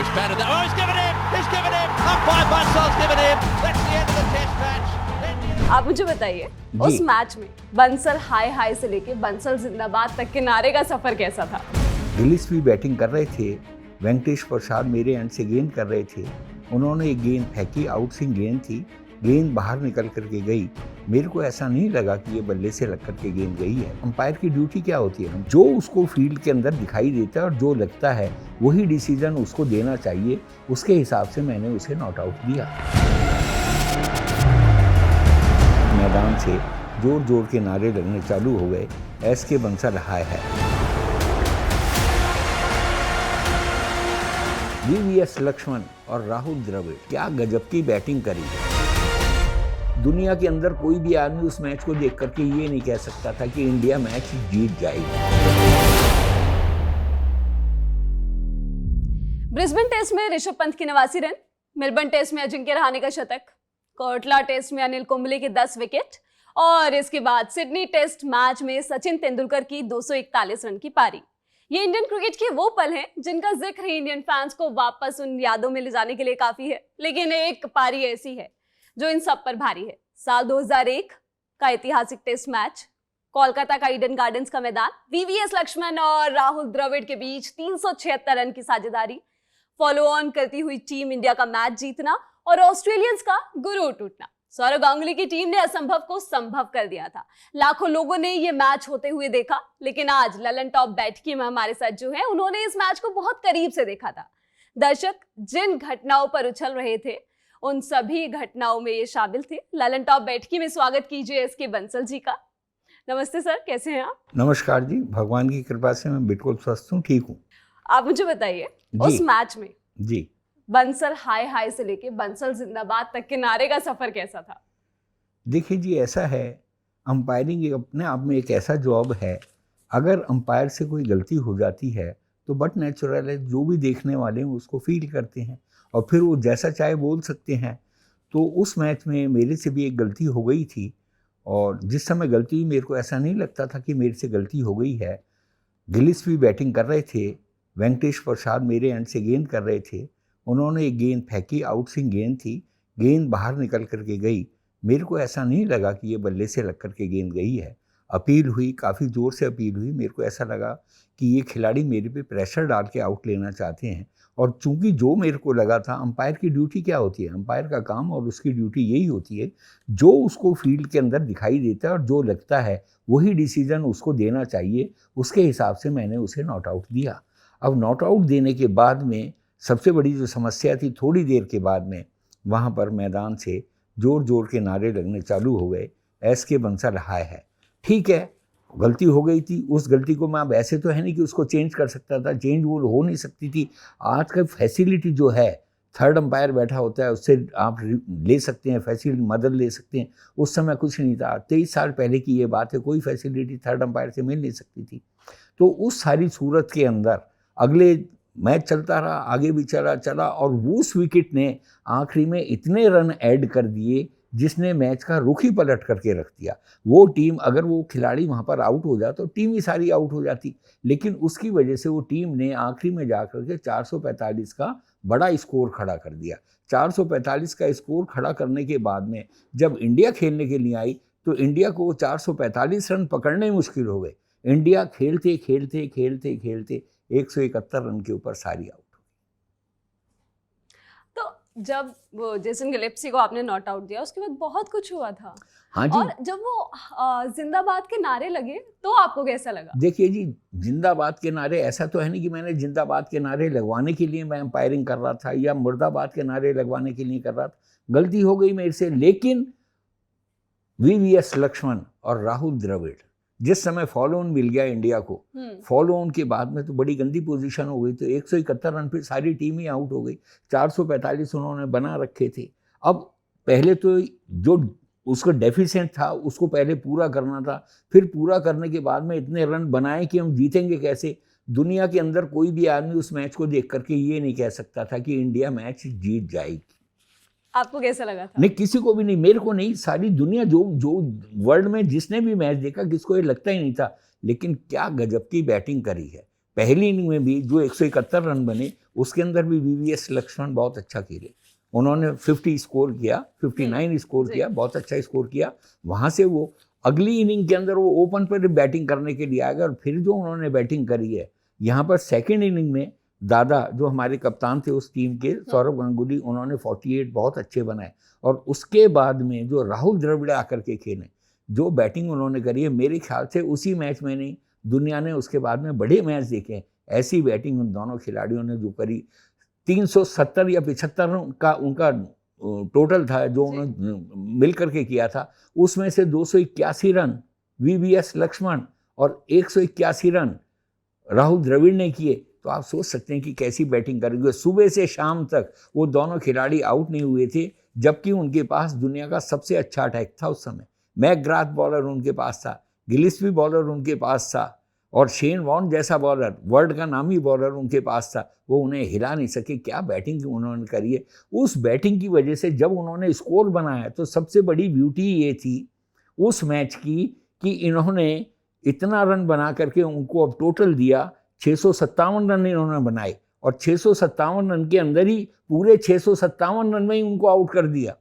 it's better than. Oh, he's given him! He's given him! Umpire Bansal's given him! That's the end of the test match. आप मुझे बताइए उस match में बंसल हाय हाय से लेके बंसल जिंदाबाद तक के नारे का सफर कैसा था? गिलिस्पी बैटिंग कर रहे थे, वेंकटेश प्रसाद मेरे एंड से गेंद कर रहे थे। उन्होंने एक गेंद फेंकी, आउटस्विंग गेंद थी, गेंद बाहर निकल करके गई। मेरे को ऐसा नहीं लगा कि ये बल्ले से लग करके गेंद गई है। अंपायर की ड्यूटी क्या होती है? जो उसको फील्ड के अंदर दिखाई देता है और जो लगता है वही डिसीजन उसको देना चाहिए। उसके हिसाब से मैंने उसे नॉट आउट दिया। मैदान से जोर जोर के नारे लगने चालू हो गए, एस.के. बंसल हाय है। वी.वी.एस. लक्ष्मण और राहुल द्रविड़ क्या गजब की बैटिंग करी है। दुनिया के अंदर कोई भी आदमी उस मैच को देख करके ये नहीं कह सकता था कि इंडिया मैच जीत जाएगी। ब्रिस्बेन टेस्ट में ऋषभ पंत की 89 रन, मेलबर्न टेस्ट में अजिंक्य रहाणे का शतक, कोटला टेस्ट में अनिल कुंबले के 10 विकेट और इसके बाद सिडनी टेस्ट मैच में सचिन तेंदुलकर की 241 रन की पारी। ये इंडियन क्रिकेट के वो पल हैं जिनका जिक्र इंडियन फैंस को वापस उन यादों में ले जाने के लिए काफी है। लेकिन एक पारी ऐसी है जो इन सब पर भारी है। साल 2001 का ऐतिहासिक टेस्ट मैच, कोलकाता का ईडन गार्डन्स का मैदान, वी.वी.एस. लक्ष्मण और राहुल द्रविड़ के बीच 376 रन की साझेदारी, फॉलो ऑन करती हुई टीम इंडिया का मैच जीतना और ऑस्ट्रेलियंस का गुरूर टूटना। सौरव गांगुली की टीम ने असंभव को संभव कर दिया था। लाखों लोगों ने ये मैच होते हुए देखा, लेकिन आज ललन टॉप बैठकी में हमारे साथ जो है उन्होंने इस मैच को बहुत करीब से देखा था। दर्शक जिन घटनाओं पर उछल रहे थे उन सभी घटनाओं में ये शामिल थे। ललन टॉप बैठकी में स्वागत कीजिए एस.के. बंसल जी का। नमस्ते सर, कैसे हैं आप? नमस्कार जी, भगवान की कृपा से मैं बिल्कुल स्वस्थ हूँ, ठीक हूँ। आप मुझे बताइए उस मैच में जी बंसल हाय हाय से लेके बंसल जिंदाबाद तक के नारे का सफर कैसा था? देखिए जी, ऐसा है, अंपायरिंग अपने आप में एक ऐसा जॉब है। अगर अंपायर से कोई गलती हो जाती है तो बट नेचुरल है, जो भी देखने वाले हैं उसको फील करते हैं और फिर वो जैसा चाहे बोल सकते हैं। तो उस मैच में मेरे से भी एक गलती हो गई थी और जिस समय गलती हुई मेरे को ऐसा नहीं लगता था कि मेरे से गलती हो गई है। गिलिस्पी बैटिंग कर रहे थे, वेंकटेश प्रसाद मेरे एंड से गेंद कर रहे थे। उन्होंने एक गेंद फेंकी, आउटस्विंग गेंद थी, गेंद बाहर निकल करके गई। मेरे को ऐसा नहीं लगा कि ये बल्ले से लग करके गेंद गई है। अपील हुई, काफ़ी ज़ोर से अपील हुई। मेरे को ऐसा लगा कि ये खिलाड़ी मेरे पे प्रेशर डाल के आउट लेना चाहते हैं और चूंकि जो मेरे को लगा था, अंपायर की ड्यूटी क्या होती है? अंपायर का काम और उसकी ड्यूटी यही होती है, जो उसको फील्ड के अंदर दिखाई देता है और जो लगता है वही डिसीजन उसको देना चाहिए। उसके हिसाब से मैंने उसे नॉट आउट दिया। अब नॉट आउट देने के बाद में सबसे बड़ी जो समस्या थी, थोड़ी देर के बाद में वहाँ पर मैदान से जोर जोर के नारे लगने चालू हो गए, एस.के. बंसल हाय है। ठीक है, गलती हो गई थी, उस गलती को मैं अब ऐसे तो है नहीं कि उसको चेंज कर सकता था, चेंज वो हो नहीं सकती थी। आज का फैसिलिटी जो है, थर्ड अंपायर बैठा होता है, उससे आप ले सकते हैं, फैसिलिटी मदद ले सकते हैं। उस समय कुछ नहीं था, 23 साल पहले की ये बात है, कोई फैसिलिटी थर्ड अंपायर से मिल नहीं सकती थी। तो उस सारी सूरत के अंदर अगले मैच चलता रहा, आगे भी चला और उस विकेट ने आखिरी में इतने रन ऐड कर दिए जिसने मैच का रुख ही पलट करके रख दिया। वो टीम, अगर वो खिलाड़ी वहाँ पर आउट हो जाता तो टीम ही सारी आउट हो जाती, लेकिन उसकी वजह से वो टीम ने आखिरी में जाकर के 445 का बड़ा स्कोर खड़ा कर दिया। 445 का स्कोर खड़ा करने के बाद में जब इंडिया खेलने के लिए आई तो इंडिया को 445 रन पकड़ने मुश्किल हो गए। इंडिया खेलते खेलते खेलते खेलते 171 रन के ऊपर सारी आउट। तो जब वो जेसन गिलेस्पी को आपने नॉट आउट दिया, उसके बाद बहुत कुछ हुआ था। हाँ जी। और जब वो जिंदाबाद के नारे लगे तो आपको कैसा लगा? देखिए जी, जिंदाबाद के नारे, ऐसा तो है नहीं कि मैंने जिंदाबाद के नारे लगवाने के लिए मैं एम्पायरिंग कर रहा था या मुर्दाबाद के नारे लगवाने के लिए कर रहा था। गलती हो गई मेरे से, लेकिन वी.वी.एस. लक्ष्मण और राहुल द्रविड़, जिस समय फॉलो ऑन मिल गया इंडिया को, फॉलो ऑन के बाद में तो बड़ी गंदी पोजीशन हो गई। तो 171 रन पे सारी टीम ही आउट हो गई। 445 उन्होंने बना रखे थे। अब पहले तो जो उसका डेफिशिएंट था उसको पहले पूरा करना था, फिर पूरा करने के बाद में इतने रन बनाए कि हम जीतेंगे कैसे। दुनिया के अंदर कोई भी आदमी उस मैच को देख करके ये नहीं कह सकता था कि इंडिया मैच जीत जाएगी। आपको कैसा लगा था? नहीं, किसी को भी नहीं, मेरे को नहीं, सारी दुनिया, जो वर्ल्ड में जिसने भी मैच देखा, किसको ये लगता ही नहीं था। लेकिन क्या गजब की बैटिंग करी है। पहली इनिंग में भी जो 171 रन बने उसके अंदर भी वीवीएस लक्ष्मण बहुत अच्छा खेले। उन्होंने 50 स्कोर किया, 59 स्कोर किया, बहुत अच्छा स्कोर किया। वहाँ से वो अगली इनिंग के अंदर वो ओपन पर बैटिंग करने के लिए आ गए और फिर जो उन्होंने बैटिंग करी है यहाँ पर सेकेंड इनिंग में दादा जो हमारे कप्तान थे उस टीम के, सौरभ गांगुली, उन्होंने 48 बहुत अच्छे बनाए। और उसके बाद में जो राहुल द्रविड़ आकर के खेले, जो बैटिंग उन्होंने करी है, मेरे ख्याल से उसी मैच में नहीं, दुनिया ने उसके बाद में बड़े मैच देखे हैं, ऐसी बैटिंग उन दोनों खिलाड़ियों ने जो करी। 370 या 75 का उनका टोटल था जो उन्होंने मिल करके किया था, उसमें से 281 रन वीवीएस लक्ष्मण और 181 रन राहुल द्रविड़ ने किए। तो आप सोच सकते हैं कि कैसी बैटिंग करेंगे। सुबह से शाम तक वो दोनों खिलाड़ी आउट नहीं हुए थे, जबकि उनके पास दुनिया का सबसे अच्छा अटैक था उस समय। मैकग्राथ बॉलर उनके पास था, गिलिस्पी बॉलर उनके पास था और शेन वॉर्न जैसा बॉलर, वर्ल्ड का नामी बॉलर उनके पास था। वो उन्हें हिला नहीं सके। क्या बैटिंग उन्होंने करी है। उस बैटिंग की वजह से जब उन्होंने स्कोर बनाया तो सबसे बड़ी ब्यूटी ये थी उस मैच की कि इन्होंने इतना रन बना करके उनको अब टोटल दिया 657 रन इन्होंने बनाए और 657 रन के अंदर ही पूरे 657 रन में ही उनको आउट कर दिया।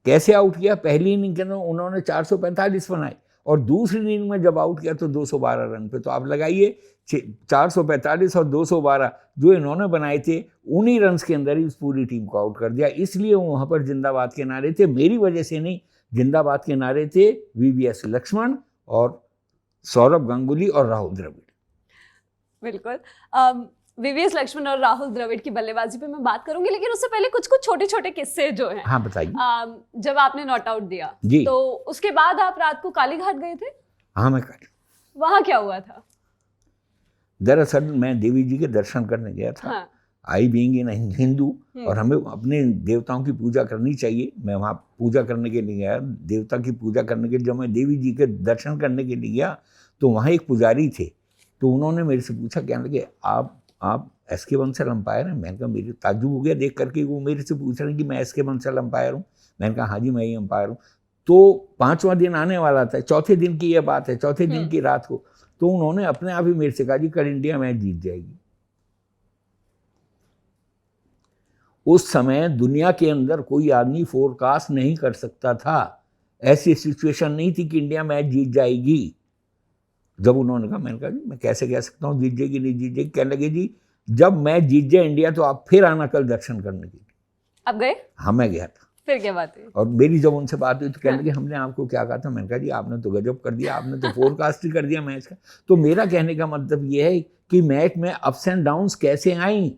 कैसे आउट किया? पहली इनिंग के अंदर उन्होंने 445 बनाए और दूसरी इनिंग में जब आउट किया तो 212 रन पे। तो आप लगाइए 445 और 212 जो इन्होंने बनाए थे, उन्हीं रन्स के अंदर ही उस पूरी टीम को आउट कर दिया। इसलिए वहाँ पर जिंदाबाद के नारे थे, मेरी वजह से नहीं, जिंदाबाद के नारे थे वीवीएस लक्ष्मण और सौरभ गांगुली और राहुल द्रविड़। बिल्कुल। वीवीएस लक्ष्मण और राहुल द्रविड़ की बल्लेबाजी पे मैं बात करूंगी, लेकिन उससे पहले कुछ कुछ छोटे छोटे किस्से जो हैं। हाँ बताइए। जब आपने नॉट आउट दिया जी, तो उसके बाद आप रात को कालीघाट गए थे? हाँ मैं वहाँ क्या हुआ था? दरअसल मैं देवी जी के दर्शन करने गया था। हाँ। आई बीइंग इन हिंदू और हमें अपने देवताओं की पूजा करनी चाहिए, मैं वहाँ पूजा करने के लिए गया, देवता की पूजा करने के लिए। जब मैं देवी जी के दर्शन करने के लिए गया तो वहाँ एक पुजारी थे, तो उन्होंने मेरे से पूछा, कहने लगे आप एसके बंसल अंपायर हैं? मैंने कहा, मेरे ताज्जुब हो गया देख करके, वो मेरे से पूछ रहे हैं कि मैं एसके बंसल अंपायर हूँ। मैंने कहा हाँ जी मैं ही अंपायर हूँ। तो 5वां दिन आने वाला था, चौथे दिन की यह बात है, चौथे दिन की रात को, तो उन्होंने अपने आप ही मेरे से कहा जी कल इंडिया मैच जीत जाएगी। उस समय दुनिया के अंदर कोई आदमी फोरकास्ट नहीं कर सकता था, ऐसी सिचुएशन नहीं थी कि इंडिया मैच जीत जाएगी। जब उन्होंने कहा, मैंने कहा जी मैं कैसे कह सकता हूँ जीत जाएगी नहीं जीत जाएगी। कहने लगे जी जब मैच जीत जाए इंडिया तो आप फिर आना कल दर्शन करने के लिए। अब गए? हाँ मैं गया था। फिर क्या बात हुई? और मेरी जब उनसे बात हुई तो कहने लगे हमने आपको क्या कहा था? मैंने कहा जी आपने तो गजब कर दिया, आपने तो फोरकास्ट ही कर दिया मैच का। तो मेरा कहने का मतलब ये है कि मैच में अप्स एंड डाउन्स कैसे आई,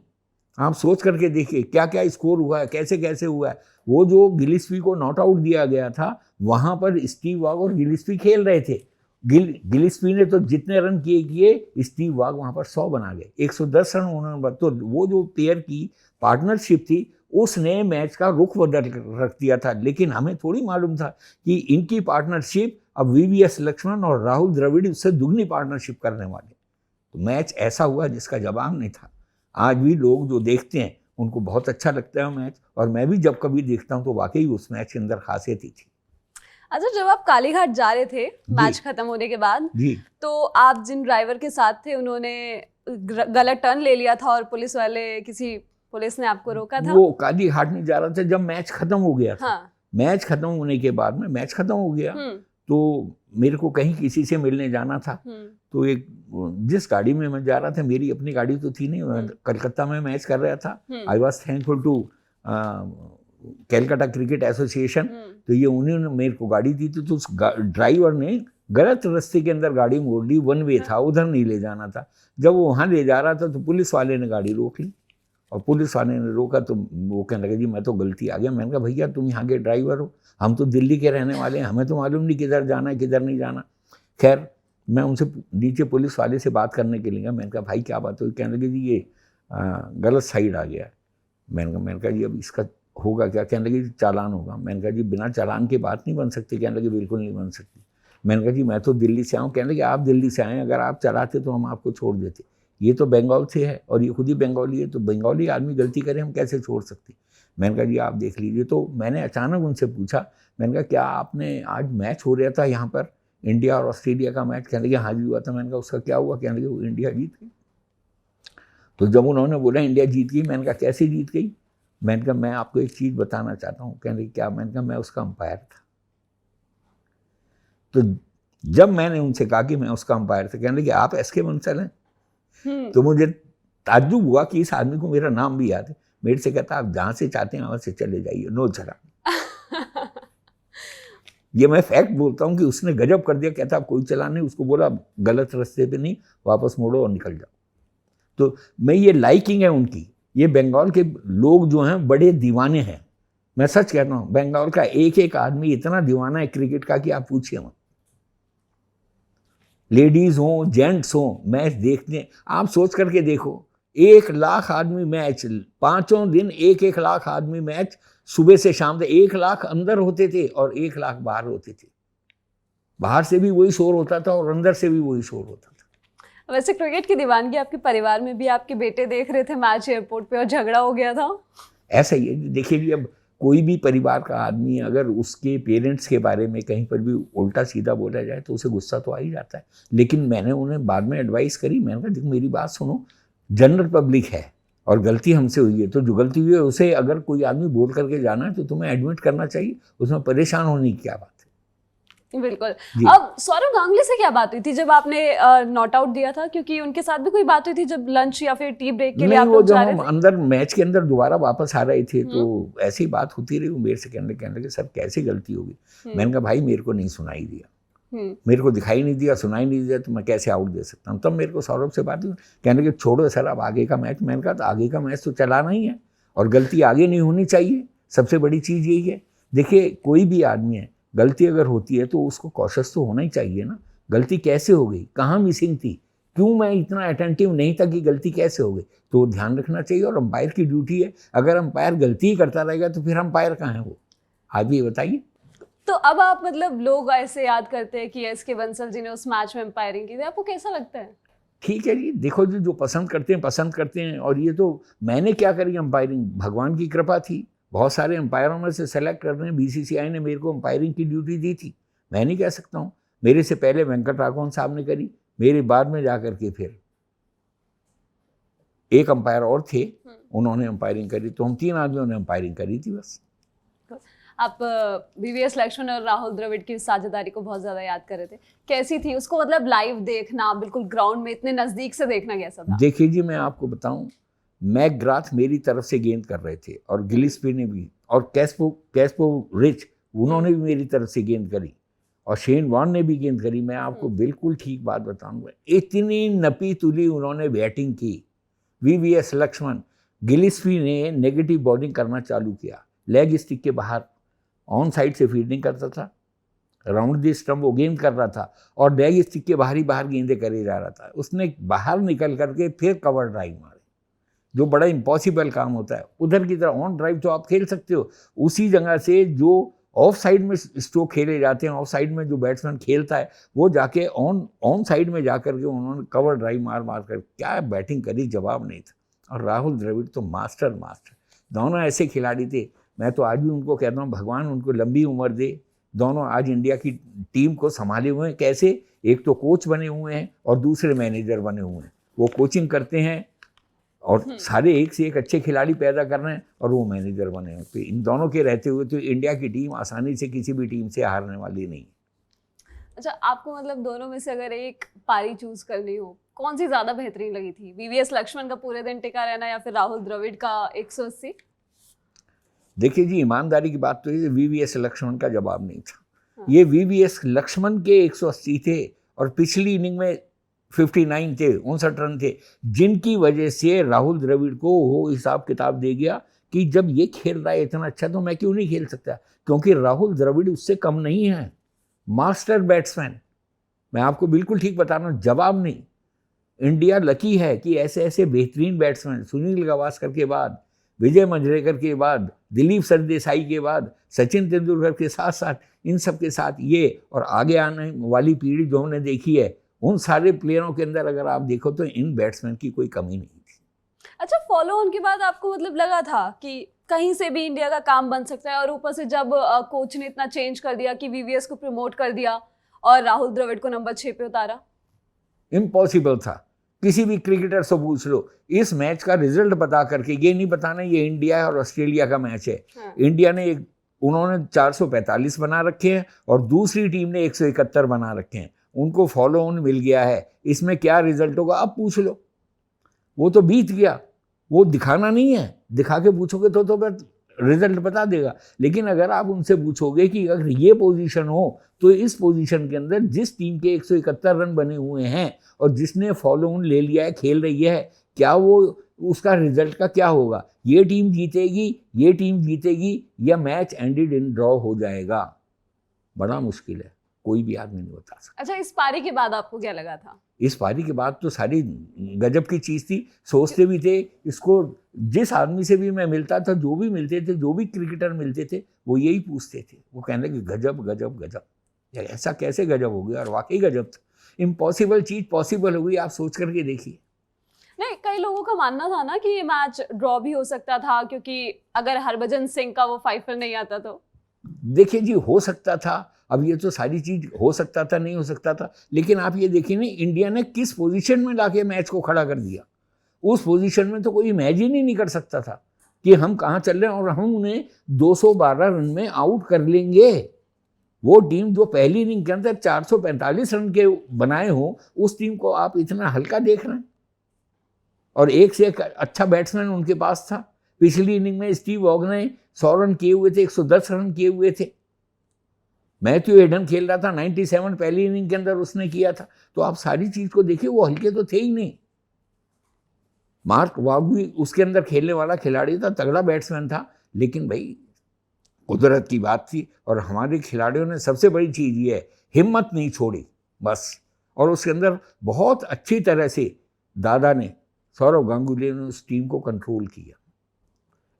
आप सोच करके देखिए क्या क्या स्कोर हुआ है, कैसे कैसे हुआ है। वो जो गिलिस्पी को नॉट आउट दिया गया था वहाँ पर स्टीव वाग और गिलिस्पी खेल रहे थे। गिलिस्पी ने तो जितने रन किए स्टीव वाग वहाँ पर 100 बना गए, 110 रन उन्होंने। तो वो जो पेयर की पार्टनरशिप थी उसने मैच का रुख बदल रख दिया था। लेकिन हमें थोड़ी मालूम था कि इनकी पार्टनरशिप अब वीवीएस लक्ष्मण और राहुल द्रविड़ उससे दुगनी पार्टनरशिप करने वाले। तो मैच ऐसा हुआ जिसका जवाब नहीं था। आज भी लोग जो देखते हैं उनको बहुत अच्छा लगता है मैच, और मैं भी जब कभी देखता हूँ तो वाकई उस मैच के अंदर खासियत ही थी। अच्छा, जब आप कालीघाट जा रहे थे मैच खत्म होने के बाद जी, तो आप जिन ड्राइवर के साथ थे उन्होंने गलत टर्न ले लिया था और पुलिस ने आपको रोका था? वो कालीघाट में जा रहा था जब मैच खत्म हो गया था। हाँ। मैच खत्म होने के बाद में मैच खत्म हो गया तो मेरे को कहीं किसी से मिलने जाना था। तो एक जिस गाड़ी में मैं जा रहा था, मेरी अपनी गाड़ी तो थी नहीं, मैं कलकत्ता में मैच कर रहा था। I was thankful to Calcutta cricket association. तो ये उन्होंने मेरे को गाड़ी दी थी, तो उस ड्राइवर ने गलत रास्ते के अंदर गाड़ी मोड़ दी, वन वे था, उधर नहीं ले जाना था। जब वो वहाँ ले जा रहा था तो पुलिस वाले ने गाड़ी रोक ली, और पुलिस वाले ने रोका तो वो कहने लगे जी मैं तो गलती आ गया। मैंने कहा भैया तुम यहाँ के ड्राइवर हो, हम तो दिल्ली के रहने वाले हैं, हमें तो मालूम नहीं किधर जाना है किधर नहीं जाना। खैर मैं उनसे नीचे पुलिस वाले से बात करने के लिए गया। मैंने कहा भाई क्या बात हुई? कहने लगे जी ये गलत साइड आ गया। मैंने कहा जी अब इसका होगा क्या? कहने लगे जी चालान होगा। मैंने कहा जी बिना चालान के बात नहीं बन सकती। कहने लगे बिल्कुल नहीं बन सकती। मैंने कहा जी मैं तो दिल्ली से आऊँ। कहने लगे आप दिल्ली से आए, अगर आप चलाते तो हम आपको छोड़ देते, ये तो बंगाल से है और ये खुद ही बंगाली है, तो बंगाली आदमी गलती करे हम कैसे छोड़ सकते। मैंने कहा जी आप देख लीजिए। तो मैंने अचानक उनसे पूछा, मैंने कहा क्या आपने आज मैच हो रहा था यहाँ पर? इंडिया और ऑस्ट्रेलिया का मैच, कहने लगे हाँ जी हुआ था। मैंने कहा उसका क्या हुआ? कहने लगे वो इंडिया जीत गई। तो जब उन्होंने बोला इंडिया जीत गई, मैंने कहा कैसे जीत गई? मैंने कहा मैं आपको एक चीज़ बताना चाहता हूँ। कहने लगे क्या? मैंने कहा मैं उसका अंपायर था। तो जब मैंने उनसे कहा कि मैं उसका अंपायर था, कहने लगे आप एसके बंसल हैं? तो मुझे ताज्जुब हुआ कि इस आदमी को मेरा नाम भी याद है। मेरे से कहता आप जहाँ से चाहते हैं वहाँ से चले जाइए, नो झगड़ा। ये मैं फैक्ट बोलता हूँ कि उसने गजब कर दिया। कहता आप कोई चला नहीं, उसको बोला गलत रास्ते पे नहीं, वापस मोड़ो और निकल जाओ। तो मैं ये लाइकिंग है उनकी। ये बंगाल के लोग जो हैं बड़े दीवाने हैं, मैं सच कहता हूँ। बंगाल का एक एक आदमी इतना दीवाना है क्रिकेट का कि आप पूछिए मत। लेडीज हों जेंट्स हों, मैच देखने आप सोच करके देखो, 1 लाख आदमी मैच, 5 दिन 1 लाख आदमी मैच, सुबह से शाम तक 1 लाख अंदर होते थे और 1 लाख बाहर होते थे। बाहर से भी वही शोर होता था और अंदर से भी वही शोर होता था। वैसे क्रिकेट की दीवानगी आपके परिवार में भी, आपके बेटे देख रहे थे मैच एयरपोर्ट पे और झगड़ा हो गया था? ऐसा ही है। देखिए जी, अब कोई भी परिवार का आदमी अगर उसके पेरेंट्स के बारे में कहीं पर भी उल्टा सीधा बोला जाए तो उसे गुस्सा तो आ ही जाता है। लेकिन मैंने उन्हें बाद में एडवाइस करी। मैंने कहा देखो मेरी बात सुनो, जनरल पब्लिक है और गलती हमसे हुई है, तो जो गलती हुई है उसे अगर कोई आदमी बोल करके जाना है तो तुम्हें एडमिट करना चाहिए, उसमें परेशान होने की क्या बात है। बिल्कुल। अब सौरव गांगुली से क्या बात हुई थी जब आपने नॉट आउट दिया था? क्योंकि उनके साथ भी कोई बात हुई थी जब लंच या फिर टी ब्रेक के लिए आप लोग जा रहे थे? जब हम अंदर मैच के अंदर दोबारा वापस आ रहे थे तो ऐसी बात होती रही। मेरे से कहने लगे सर कैसे गलती होगी? मैंने कहा भाई मेरे को नहीं सुनाई दिया, मेरे को दिखाई नहीं दिया, सुनाई नहीं दिया, तो मैं कैसे आउट दे सकता हूँ? तब मेरे को सौरभ से बात हुई। कहने लगे छोड़ो सर अब आगे का मैच। मैंने कहा तो आगे का मैच तो चलाना ही है और गलती आगे नहीं होनी चाहिए, सबसे बड़ी चीज़ यही है। देखिए कोई भी आदमी है, गलती अगर होती है तो उसको कॉशियस तो होना ही चाहिए ना। गलती कैसे हो गई, कहाँ मिसिंग थी, क्यों मैं इतना अटेंटिव नहीं था कि गलती कैसे हो गई, तो ध्यान रखना चाहिए। और अंपायर की ड्यूटी है। अगर अंपायर गलती ही करता रहेगा तो फिर अंपायर कहाँ है वो? आप भी बताइए। तो अब आप मतलब लोग ऐसे याद करते हैं कि एसके बंसल जी ने उस मैच में अंपायरिंग की थी, आपको कैसा लगता है? ठीक है जी, देखो जी जो पसंद करते हैं। और ये तो मैंने क्या करी अंपायरिंग, भगवान की कृपा थी। बहुत सारे अंपायरों में से सेलेक्ट कर रहे हैं। बीसीसीआई ने मेरे को अंपायरिंग की ड्यूटी दी थी, मैं नहीं कह सकता हूँ। मेरे से पहले वेंकट राघवन साहब ने करी, मेरे बाद में जाकर के फिर एक अंपायर और थे, उन्होंने अंपायरिंग करी। तो हम 3 आदमियों ने अंपायरिंग करी थी बस। आप वीवीएस लक्ष्मण और राहुल द्रविड़ की साझेदारी को बहुत ज़्यादा याद कर रहे थे, कैसी थी उसको मतलब लाइव देखना, बिल्कुल ग्राउंड में इतने नज़दीक से देखना कैसा था? देखिए जी मैं आपको बताऊं, मैकग्राथ मेरी तरफ से गेंद कर रहे थे और गिलिस्पी ने भी, और कैस्पो रिच उन्होंने भी मेरी तरफ से गेंद करी, और शेन वॉर्न ने भी गेंद करी। मैं आपको बिल्कुल ठीक बात बताऊंगा, इतनी नपी तुली उन्होंने बैटिंग की। वीवीएस लक्ष्मण, गिलिस्पी ने नेगेटिव बॉलिंग करना चालू किया, लेग स्टिक के बाहर ऑन साइड से फील्डिंग करता था, राउंड दी स्टंप वो गेंद कर रहा था और लेग स्टिक के बाहर ही बाहर गेंदें करे जा रहा था। उसने बाहर निकल करके फिर कवर ड्राइव मारे, जो बड़ा इम्पॉसिबल काम होता है। उधर की तरह ऑन ड्राइव तो आप खेल सकते हो, उसी जगह से जो ऑफ साइड में स्ट्रोक खेले जाते हैं, ऑफ साइड में जो बैट्समैन खेलता है वो जाके ऑन साइड में जाकर के उन्होंने कवर ड्राइव मार कर क्या बैटिंग करी, जवाब नहीं था। और राहुल द्रविड़ तो मास्टर दोनों ऐसे खिलाड़ी थे। मैं तो आज भी उनको कहता हूँ भगवान उनको लंबी उम्र दे। दोनों आज इंडिया की टीम को संभाले हुए हैं। कैसे? एक तो कोच बने हुए हैं और दूसरे मैनेजर बने हुए हैं। वो कोचिंग करते हैं और सारे एक से एक अच्छे खिलाड़ी पैदा कर रहे हैं और वो मैनेजर बने हुए। तो इन दोनों के रहते हुए तो इंडिया की टीम आसानी से किसी भी टीम से हारने वाली नहीं। अच्छा, आपको मतलब दोनों में से अगर एक पारी चूज करनी हो, कौन सी ज़्यादा बेहतरीन लगी थी? वीवीएस लक्ष्मण का पूरे दिन टिका रहना या फिर राहुल द्रविड़ का 180? देखिए जी, ईमानदारी की बात तो ये वीवीएस लक्ष्मण का जवाब नहीं था। ये वीवीएस लक्ष्मण के 180 थे और पिछली इनिंग में 59 थे, 59 रन थे, जिनकी वजह से राहुल द्रविड़ को वो हिसाब किताब दे गया कि जब ये खेल रहा है इतना अच्छा तो मैं क्यों नहीं खेल सकता, क्योंकि राहुल द्रविड़ उससे कम नहीं है। मास्टर बैट्समैन, मैं आपको बिल्कुल ठीक बता रहा हूँ, जवाब नहीं। इंडिया लकी है कि ऐसे ऐसे बेहतरीन बैट्समैन, सुनील गावस्कर के बाद, विजय मंजरेकर के बाद, दिलीप सरदेसाई के बाद, सचिन तेंदुलकर के साथ साथ इन सब के साथ ये और आगे आने वाली पीढ़ी जो हमने देखी है, उन सारे प्लेयरों के अंदर अगर आप देखो तो इन बैट्समैन की कोई कमी नहीं थी। अच्छा, फॉलो ऑन के बाद आपको मतलब लगा था कि कहीं से भी इंडिया का काम बन सकता है, और ऊपर से जब कोच ने इतना चेंज कर दिया कि वीवीएस को प्रमोट कर दिया और राहुल द्रविड़ को नंबर 6 पे उतारा? इम्पॉसिबल था। किसी भी क्रिकेटर से पूछ लो, इस मैच का रिजल्ट बता करके, ये नहीं बताना ये इंडिया है और ऑस्ट्रेलिया का मैच है। इंडिया ने उन्होंने 445 बना रखे हैं और दूसरी टीम ने 171 बना रखे हैं। उनको फॉलो ऑन मिल गया है, इसमें क्या रिजल्ट होगा आप पूछ लो। वो तो बीत गया, वो दिखाना नहीं है, दिखा के पूछोगे तो रिजल्ट बता देगा। लेकिन अगर आप उनसे पूछोगे कि अगर ये पोजीशन हो तो इस पोजीशन के अंदर जिस टीम के 171 रन बने हुए हैं और जिसने फॉलो ऑन ले लिया है, खेल रही है, क्या वो उसका रिजल्ट का क्या होगा? ये टीम जीतेगी या मैच एंडेड इन ड्रॉ हो जाएगा? बड़ा मुश्किल है, कोई भी आदमी नहीं बता सकता। अच्छा, इस पारी के बाद आपको क्या लगा था? इस पारी के बाद तो सारी गजब की चीज़ थी। सोचते भी थे इसको, जिस आदमी से भी मैं मिलता था, जो भी मिलते थे, जो भी क्रिकेटर मिलते थे, वो यही पूछते थे। वो कहने लगे गजब गजब गजब, यार ऐसा कैसे गजब हो गया? और वाकई गजब था। इम्पॉसिबल चीज़ पॉसिबल हो गई, आप सोच करके देखिए। नहीं, कई लोगों का मानना था ना कि ये मैच ड्रॉ भी हो सकता था, क्योंकि अगर हरभजन सिंह का वो 5 रन नहीं आता तो। देखिए जी, हो सकता था। अब ये तो सारी चीज हो सकता था, नहीं हो सकता था, लेकिन आप ये देखिए ना, इंडिया ने किस पोजीशन में लाके मैच को खड़ा कर दिया। उस पोजीशन में तो कोई इमेजिन ही नहीं कर सकता था कि हम कहाँ चल रहे हैं और हम उन्हें 212 रन में आउट कर लेंगे। वो टीम जो पहली इनिंग के अंदर 445 रन के बनाए हो, उस टीम को आप इतना हल्का देख रहे हैं। और एक से एक अच्छा बैट्समैन उनके पास था। पिछली इनिंग में स्टीव वॉग ने 100 रन किए हुए थे, 110 रन किए हुए थे। मैथ्यू हेडन खेल रहा था 97 पहली इनिंग के अंदर उसने किया था। तो आप सारी चीज को देखिए, वो हल्के तो थे ही नहीं। मार्क वॉग भी उसके अंदर खेलने वाला खिलाड़ी था, तगड़ा बैट्समैन था, लेकिन भाई कुदरत की बात थी। और हमारे खिलाड़ियों ने सबसे बड़ी चीज ये है, हिम्मत नहीं छोड़ी बस। और उसके अंदर बहुत अच्छी तरह से दादा ने, सौरव गांगुली ने उस टीम को कंट्रोल किया।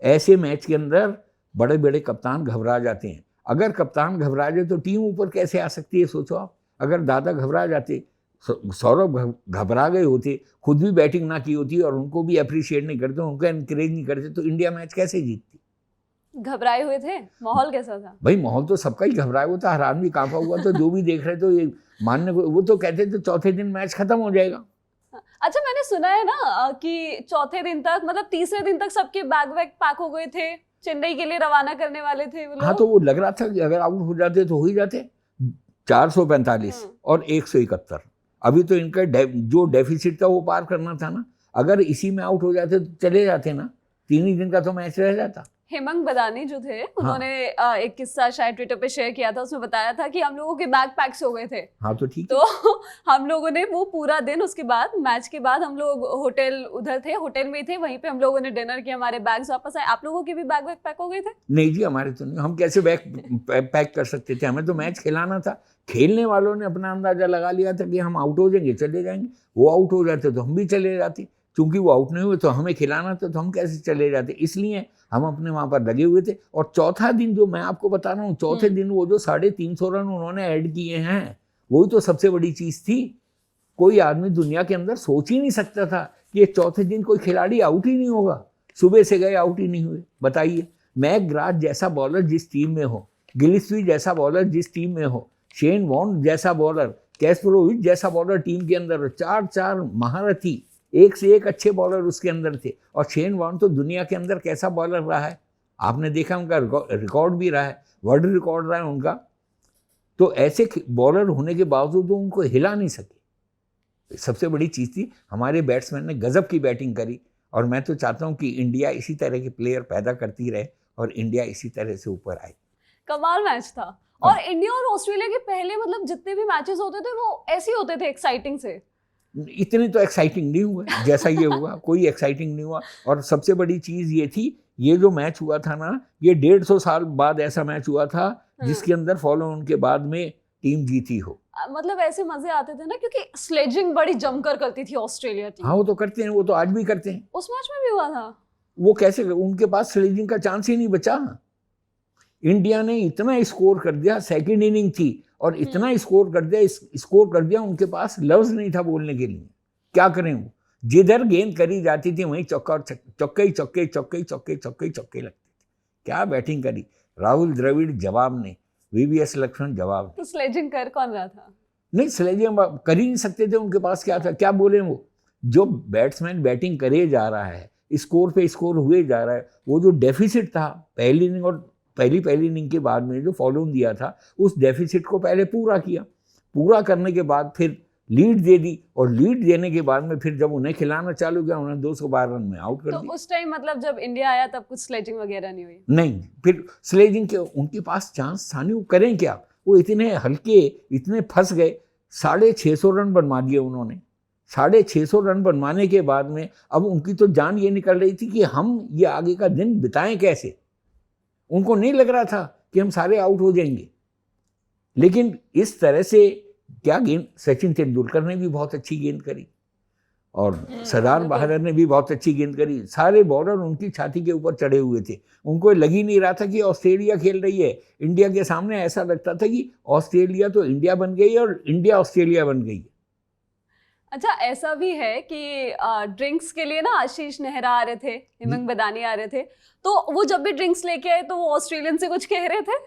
ऐसे मैच के अंदर बड़े बड़े कप्तान घबरा जाते हैं। अगर कप्तान घबरा जाए तो टीम ऊपर कैसे आ सकती है, सोचो आप। अगर दादा घबरा जाते, सौरभ घबरा गए होते, खुद भी बैटिंग ना की होती और उनको भी अप्रिशिएट नहीं करते, उनको एनकरेज नहीं करते, तो इंडिया मैच कैसे जीतती? घबराए हुए थे? माहौल कैसा था? भाई माहौल तो सबका ही घबराया हुआ था, हर आदमी कांपा हुआ। तो जो भी देख रहे तो ये मानने को, वो तो कहते थे चौथे दिन मैच खत्म हो जाएगा। अच्छा, मैंने सुना है ना कि चौथे दिन तक, मतलब तीसरे दिन तक सबके बैग वैग पैक हो गए थे, चेन्नई के लिए रवाना करने वाले थे वो लोग। हाँ, तो वो लग रहा था कि अगर आउट हो जाते तो हो ही जाते। 445 और 171, अभी तो इनका जो डेफिसिट था वो पार करना था ना। अगर इसी में आउट हो जाते तो चले जाते ना, 3 ही दिन का तो मैच रह जाता। हेमंत बदानी जो थे, उन्होंने एक किस्सा शायद ट्विटर पे शेयर किया था, उसमें बताया था कि हम लोगों के बैग पैक्स हो गए थे। हाँ, तो ठीक। तो हम लोगों ने वो पूरा दिन, उसके बाद मैच के बाद हम लोग होटल उधर थे, होटल में थे, वहीं पे हम लोगों ने डिनर किया, हमारे बैग्स वापस आए। आप लोगों के भी बैग वैग पैक हो गए थे? नहीं जी, हमारे तो नहीं। हम कैसे बैग पैक कर सकते थे? हमें तो मैच खिलाना था। खेलने वालों ने अपना अंदाजा लगा लिया था कि हम आउट हो जाएंगे, चले जाएंगे। वो आउट हो जाते तो हम भी चले जाते, क्योंकि वो आउट नहीं हुए तो हमें खिलाना था, तो हम कैसे चले जाते। इसलिए हम अपने वहाँ पर लगे हुए थे। और चौथा दिन जो मैं आपको बता रहा हूँ, चौथे दिन वो जो 350 रन उन्होंने ऐड किए हैं, वही तो सबसे बड़ी चीज़ थी। कोई आदमी दुनिया के अंदर सोच ही नहीं सकता था कि ये चौथे दिन कोई खिलाड़ी आउट ही नहीं होगा। सुबह से गए आउट ही नहीं हुए। बताइए, मैकग्राथ जैसा बॉलर जिस टीम में हो, गिलिस्पी जैसा बॉलर जिस टीम में हो, शेन वॉर्न जैसा बॉलर, कैस्परोविच जैसा बॉलर टीम के अंदर, 4 महारथी, एक से एक अच्छे बॉलर उसके अंदर थे। और शेन वॉर्न तो दुनिया के अंदर कैसा बॉलर रहा है, आपने देखा, उनका रिकॉर्ड भी रहा है, वर्ल्ड रिकॉर्ड रहा है उनका। तो ऐसे बॉलर होने के बावजूद वो उनको हिला नहीं सके। सबसे बड़ी चीज़ थी, हमारे बैट्समैन ने गजब की बैटिंग करी। और मैं तो चाहता हूँ कि इंडिया इसी तरह के प्लेयर पैदा करती रहे और इंडिया इसी तरह से ऊपर आए। कमाल मैच था। और इंडिया और ऑस्ट्रेलिया के पहले, मतलब जितने भी मैचेस होते थे वो ऐसे ही होते थे, एक्साइटिंग से। इतने तो एक्साइटिंग नहीं हुआ जैसा ये हुआ। कोई एक्साइटिंग नहीं हुआ। और सबसे बड़ी चीज़ ये थी, ये जो मैच हुआ था ना, ये 150 साल बाद ऐसा मैच हुआ था जिसके अंदर फॉलो ऑन के बाद में टीम जीती हो। मतलब ऐसे मजे आते थे ना, क्योंकि स्लेजिंग बड़ी जमकर करती थी ऑस्ट्रेलिया टीम। हाँ, वो तो करते हैं, वो तो आज भी करते हैं। उस मैच में भी हुआ था। वो कैसे, उनके पास स्लेजिंग का चांस ही नहीं बचा। इंडिया ने इतना स्कोर कर दिया, सेकंड इनिंग थी, और इतना स्कोर कर दिया, उनके पास लफ्ज नहीं था बोलने के लिए। क्या करें, वो जिधर गेंद करी जाती थी वहीं चौका और चौके लगते थे। क्या बैटिंग करी राहुल द्रविड़, जवाब ने VVS लक्ष्मण जवाब। तो स्लेजिंग कर कौन रहा था? नहीं, स्लेजिंग कर ही नहीं सकते थे, उनके पास क्या था, क्या बोले वो। जो बैट्समैन बैटिंग करे जा रहा है, स्कोर पे स्कोर हुए जा रहा है, वो जो डेफिसिट था पहली इनिंग और पहली इनिंग के बाद में जो फॉलो दिया था, उस डेफिसिट को पहले पूरा किया। पूरा करने के बाद फिर लीड दे दी, और लीड देने के बाद में फिर जब उन्हें खिलाना चालू किया, उन्हें 212 रन में आउट कर तो दिया। उस टाइम मतलब जब इंडिया आया तब कुछ स्लेजिंग वगैरह नहीं हुई? नहीं, फिर स्लेजिंग के उनके पास चांस था नहीं, वो करें क्या, वो इतने हल्के, इतने फंस गए। 650 रन बनवा दिए उन्होंने। 650 रन बनवाने के बाद में अब उनकी तो जान ये निकल रही थी कि हम ये आगे का दिन बिताएं कैसे। उनको नहीं लग रहा था कि हम सारे आउट हो जाएंगे। लेकिन इस तरह से क्या गेंद, सचिन तेंदुलकर ने भी बहुत अच्छी गेंद करी और सरदार बहादुर ने भी बहुत अच्छी गेंद करी। सारे बॉलर उनकी छाती के ऊपर चढ़े हुए थे। उनको लग ही नहीं रहा था कि ऑस्ट्रेलिया खेल रही है। इंडिया के सामने ऐसा लगता था कि ऑस्ट्रेलिया तो इंडिया बन गई और इंडिया ऑस्ट्रेलिया बन गई। अच्छा, ऐसा भी है कि ड्रिंक्स के लिए ना आशीष नेहरा आ रहे थे, हिमंग बदानी आ रहे थे, तो वो जब भी ड्रिंक्स लेके आए तो वो ऑस्ट्रेलियन से कुछ कह रहे थे?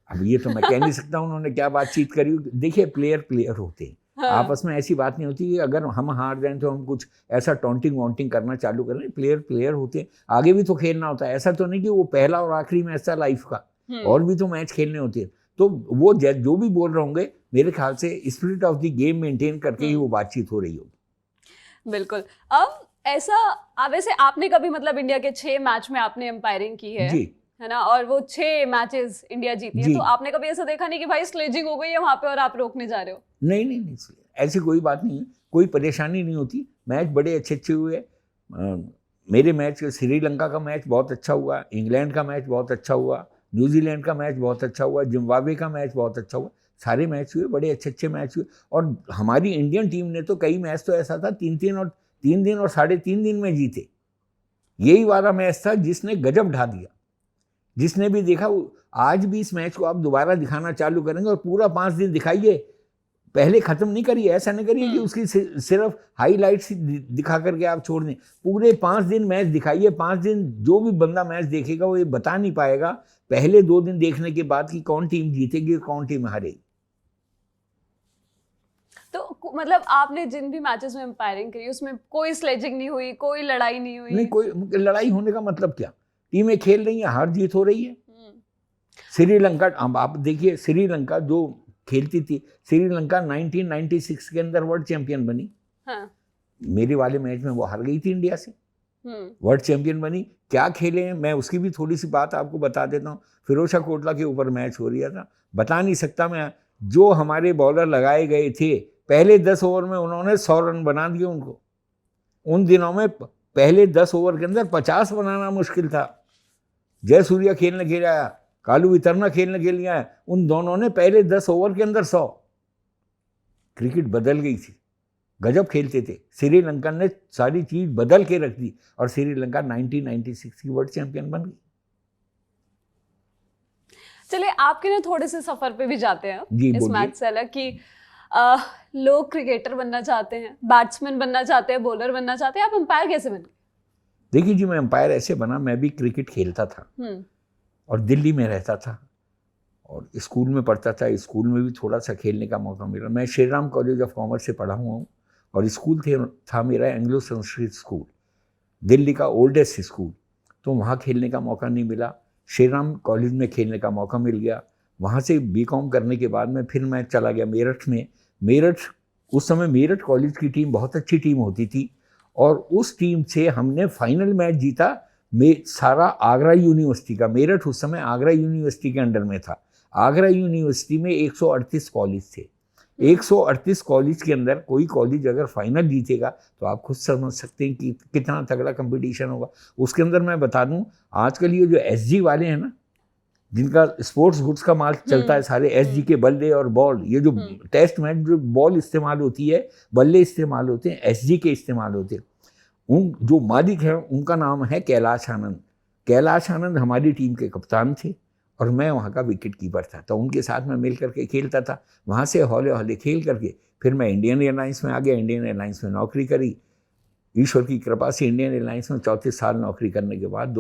अब ये तो मैं कह नहीं सकता उन्होंने क्या बातचीत करी। देखिए, प्लेयर होते हैं, हाँ। आपस में ऐसी बात नहीं होती कि अगर हम हार जाएं तो हम कुछ ऐसा टॉन्टिंग वॉन्टिंग करना चालू करें। प्लेयर होते हैं, आगे भी तो खेलना होता है। ऐसा तो नहीं कि वो पहला और आखिरी मैच था लाइफ का, और भी तो मैच खेलने होते हैं। तो वो जो भी बोल रहे होंगे, मेरे ख्याल से spirit of the game maintain करके ही वो बातचीत हो रही होगी। बिल्कुल। अब ऐसा वैसे आपने कभी मतलब इंडिया के 6 मैच में आपने एम्पायरिंग की है जी, है ना, और वो 6 मैचेस इंडिया जीती है, जी। तो आपने कभी ऐसा देखा नहीं कि भाई स्लेजिंग हो गई है वहां पे और आप रोकने जा रहे हो? नहीं, ऐसी कोई बात नहीं है, कोई परेशानी नहीं होती। मैच बड़े अच्छे हुए। मेरे मैच, श्रीलंका का मैच बहुत अच्छा हुआ, इंग्लैंड का मैच बहुत अच्छा हुआ, न्यूजीलैंड का मैच बहुत अच्छा हुआ, जिम्बाब्वे का मैच बहुत अच्छा हुआ। सारे मैच हुए, बड़े अच्छे मैच हुए। और हमारी इंडियन टीम ने तो कई मैच तो ऐसा था 3 दिन और 3.5 दिन में जीते। यही वाला मैच था जिसने गजब ढा दिया। जिसने भी देखा, आज भी इस मैच को आप दोबारा दिखाना चालू करेंगे और पूरा 5 दिन दिखाइए, पहले खत्म नहीं करिए। ऐसा नहीं करिए कि उसकी सिर्फ हाईलाइट्स दिखा करके आप छोड़ दें। पूरे 5 दिन मैच दिखाइए। 5 दिन जो भी बंदा मैच देखेगा वो ये बता नहीं पाएगा पहले 2 दिन देखने के बाद कि कौन टीम जीतेगी और कौन टीम हारेगी। तो मतलब आपने जिन भी मैचेस में एम्पायरिंग करी उसमें कोई स्लेजिंग नहीं हुई, कोई लड़ाई नहीं हुई? नहीं, कोई लड़ाई होने का मतलब क्या, टीमें खेल रही हैं, हार जीत हो रही है। श्रीलंका, अब आप देखिए, श्रीलंका जो खेलती थी, श्रीलंका 1996 के अंदर वर्ल्ड चैंपियन बनी। हाँ। मेरे वाले मैच में वो हार गई थी इंडिया से, वर्ल्ड चैंपियन बनी। क्या खेले हैं, मैं उसकी भी थोड़ी सी बात आपको बता देता हूँ। फिरोजशाह कोटला के ऊपर मैच हो रहा था, बता नहीं सकता मैं। जो हमारे बॉलर लगाए गए थे, पहले 10 ओवर में उन्होंने 100 रन बना दिए उनको। उन दिनों में पहले 10 ओवर के अंदर 50 बनाना मुश्किल था। जय सूर्या खेलने के लिए आया, कालू वितरना खेलने के लिए आया, उन दोनों ने पहले 10 ओवर के अंदर 100। क्रिकेट बदल गई थी, गजब खेलते थे। श्रीलंका ने सारी चीज बदल के रख दी और श्रीलंका 1996 की वर्ल्ड चैंपियन बन गई। चलिए, आपके ना थोड़े से सफर पे भी जाते हैं जी, इस मैच से अलग, कि लोग क्रिकेटर बनना चाहते हैं, बैट्समैन बनना चाहते हैं, बॉलर बनना चाहते हैं, आप अंपायर कैसे बन गए? देखिए जी, मैं अंपायर ऐसे बना, मैं भी क्रिकेट खेलता था और दिल्ली में रहता था और स्कूल में पढ़ता था। स्कूल में भी थोड़ा सा खेलने का मौका मिला। मैं Shri Ram college of commerce से पढ़ा हुआ हूँ और स्कूल था मेरा एंग्लो संस्कृत स्कूल, दिल्ली का ओल्डेस्ट स्कूल। तो वहाँ खेलने का मौका नहीं मिला। श्री राम कॉलेज में खेलने का मौका मिल गया। वहाँ से बीकॉम करने के बाद में फिर मैं चला गया मेरठ में। उस समय मेरठ कॉलेज की टीम बहुत अच्छी टीम होती थी और उस टीम से हमने फाइनल मैच जीता। सारा आगरा यूनिवर्सिटी का, मेरठ उस समय आगरा यूनिवर्सिटी के अंडर में था। आगरा यूनिवर्सिटी में 138 कॉलेज थे। 138 कॉलेज के अंदर कोई कॉलेज अगर फाइनल जीतेगा तो आप खुद समझ सकते हैं कि कितना तगड़ा कंपटीशन होगा। उसके अंदर मैं बता दूं, आजकल ये जो एसजी वाले हैं ना, जिनका स्पोर्ट्स गुड्स का माल चलता है, सारे एसजी के बल्ले और बॉल, ये जो टेस्ट मैच जो बॉल इस्तेमाल होती है, बल्ले इस्तेमाल होते हैं, एसजी के इस्तेमाल होते हैं। उन जो मालिक हैं उनका नाम है कैलाश आनंद। कैलाश आनंद हमारी टीम के कप्तान थे और मैं वहाँ का विकेट कीपर था। तो उनके साथ मैं मिल करके खेलता था। वहाँ से हौले हौले खेल करके फिर मैं इंडियन एयरलाइंस में आ गया। इंडियन एयरलाइंस में नौकरी करी। ईश्वर की कृपा से इंडियन एयरलाइंस में 34 साल नौकरी करने के बाद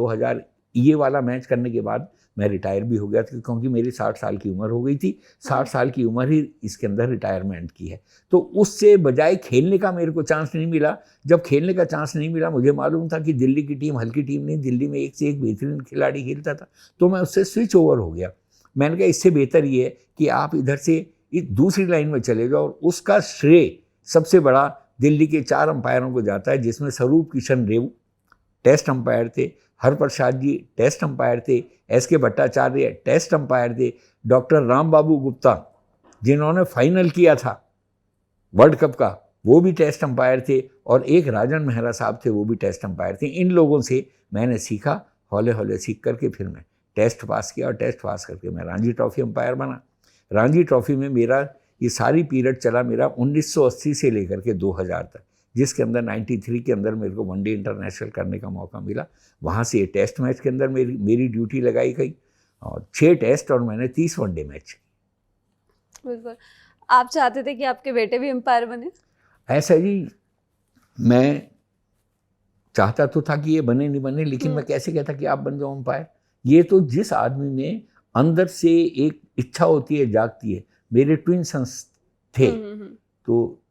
ये वाला मैच करने के बाद मैं रिटायर भी हो गया था, क्योंकि मेरी 60 साल की उम्र हो गई थी। 60 साल की उम्र ही इसके अंदर रिटायरमेंट की है। तो उससे बजाय खेलने का मेरे को चांस नहीं मिला। जब खेलने का चांस नहीं मिला, मुझे मालूम था कि दिल्ली की टीम हल्की टीम नहीं, दिल्ली में एक से एक बेहतरीन खिलाड़ी खेलता था, तो मैं उससे स्विच ओवर हो गया। मैंने कहा इससे बेहतर ये है कि आप इधर से दूसरी लाइन में चले जाओ, और उसका श्रेय सबसे बड़ा दिल्ली के 4 अंपायरों को जाता है, जिसमें स्वरूप किशन रेव टेस्ट अंपायर थे, हरप्रसाद जी टेस्ट अंपायर थे, एस.के. भट्टाचार्य टेस्ट अंपायर थे, डॉक्टर राम बाबू गुप्ता जिन्होंने फाइनल किया था वर्ल्ड कप का, वो भी टेस्ट अंपायर थे, और एक राजन मेहरा साहब थे, वो भी टेस्ट अंपायर थे। इन लोगों से मैंने सीखा, हौले हौले सीख करके फिर मैं टेस्ट पास किया, और टेस्ट पास करके मैं रणजी ट्रॉफी अंपायर बना। रणजी ट्रॉफी में मेरा ये सारी पीरियड चला मेरा 1980 से लेकर के 2000 तक, जिसके अंदर 93 के अंदर मेरे को वनडे इंटरनेशनल करने का मौका मिला। वहाँ से ये टेस्ट मैच के अंदर मेरी ड्यूटी लगाई गई, और 6 टेस्ट और मैंने 30 वनडे मैच। बिल्कुल। आप चाहते थे कि आपके बेटे भी अंपायर बने? ऐसा जी, मैं चाहता तो था कि ये बने नहीं बने, लेकिन मैं कैसे कहता कि आप बन जाओ अंपायर। ये तो जिस आदमी में अंदर से एक इच्छा होती है, जागती है। मेरे ट्विन सन्स थे, तो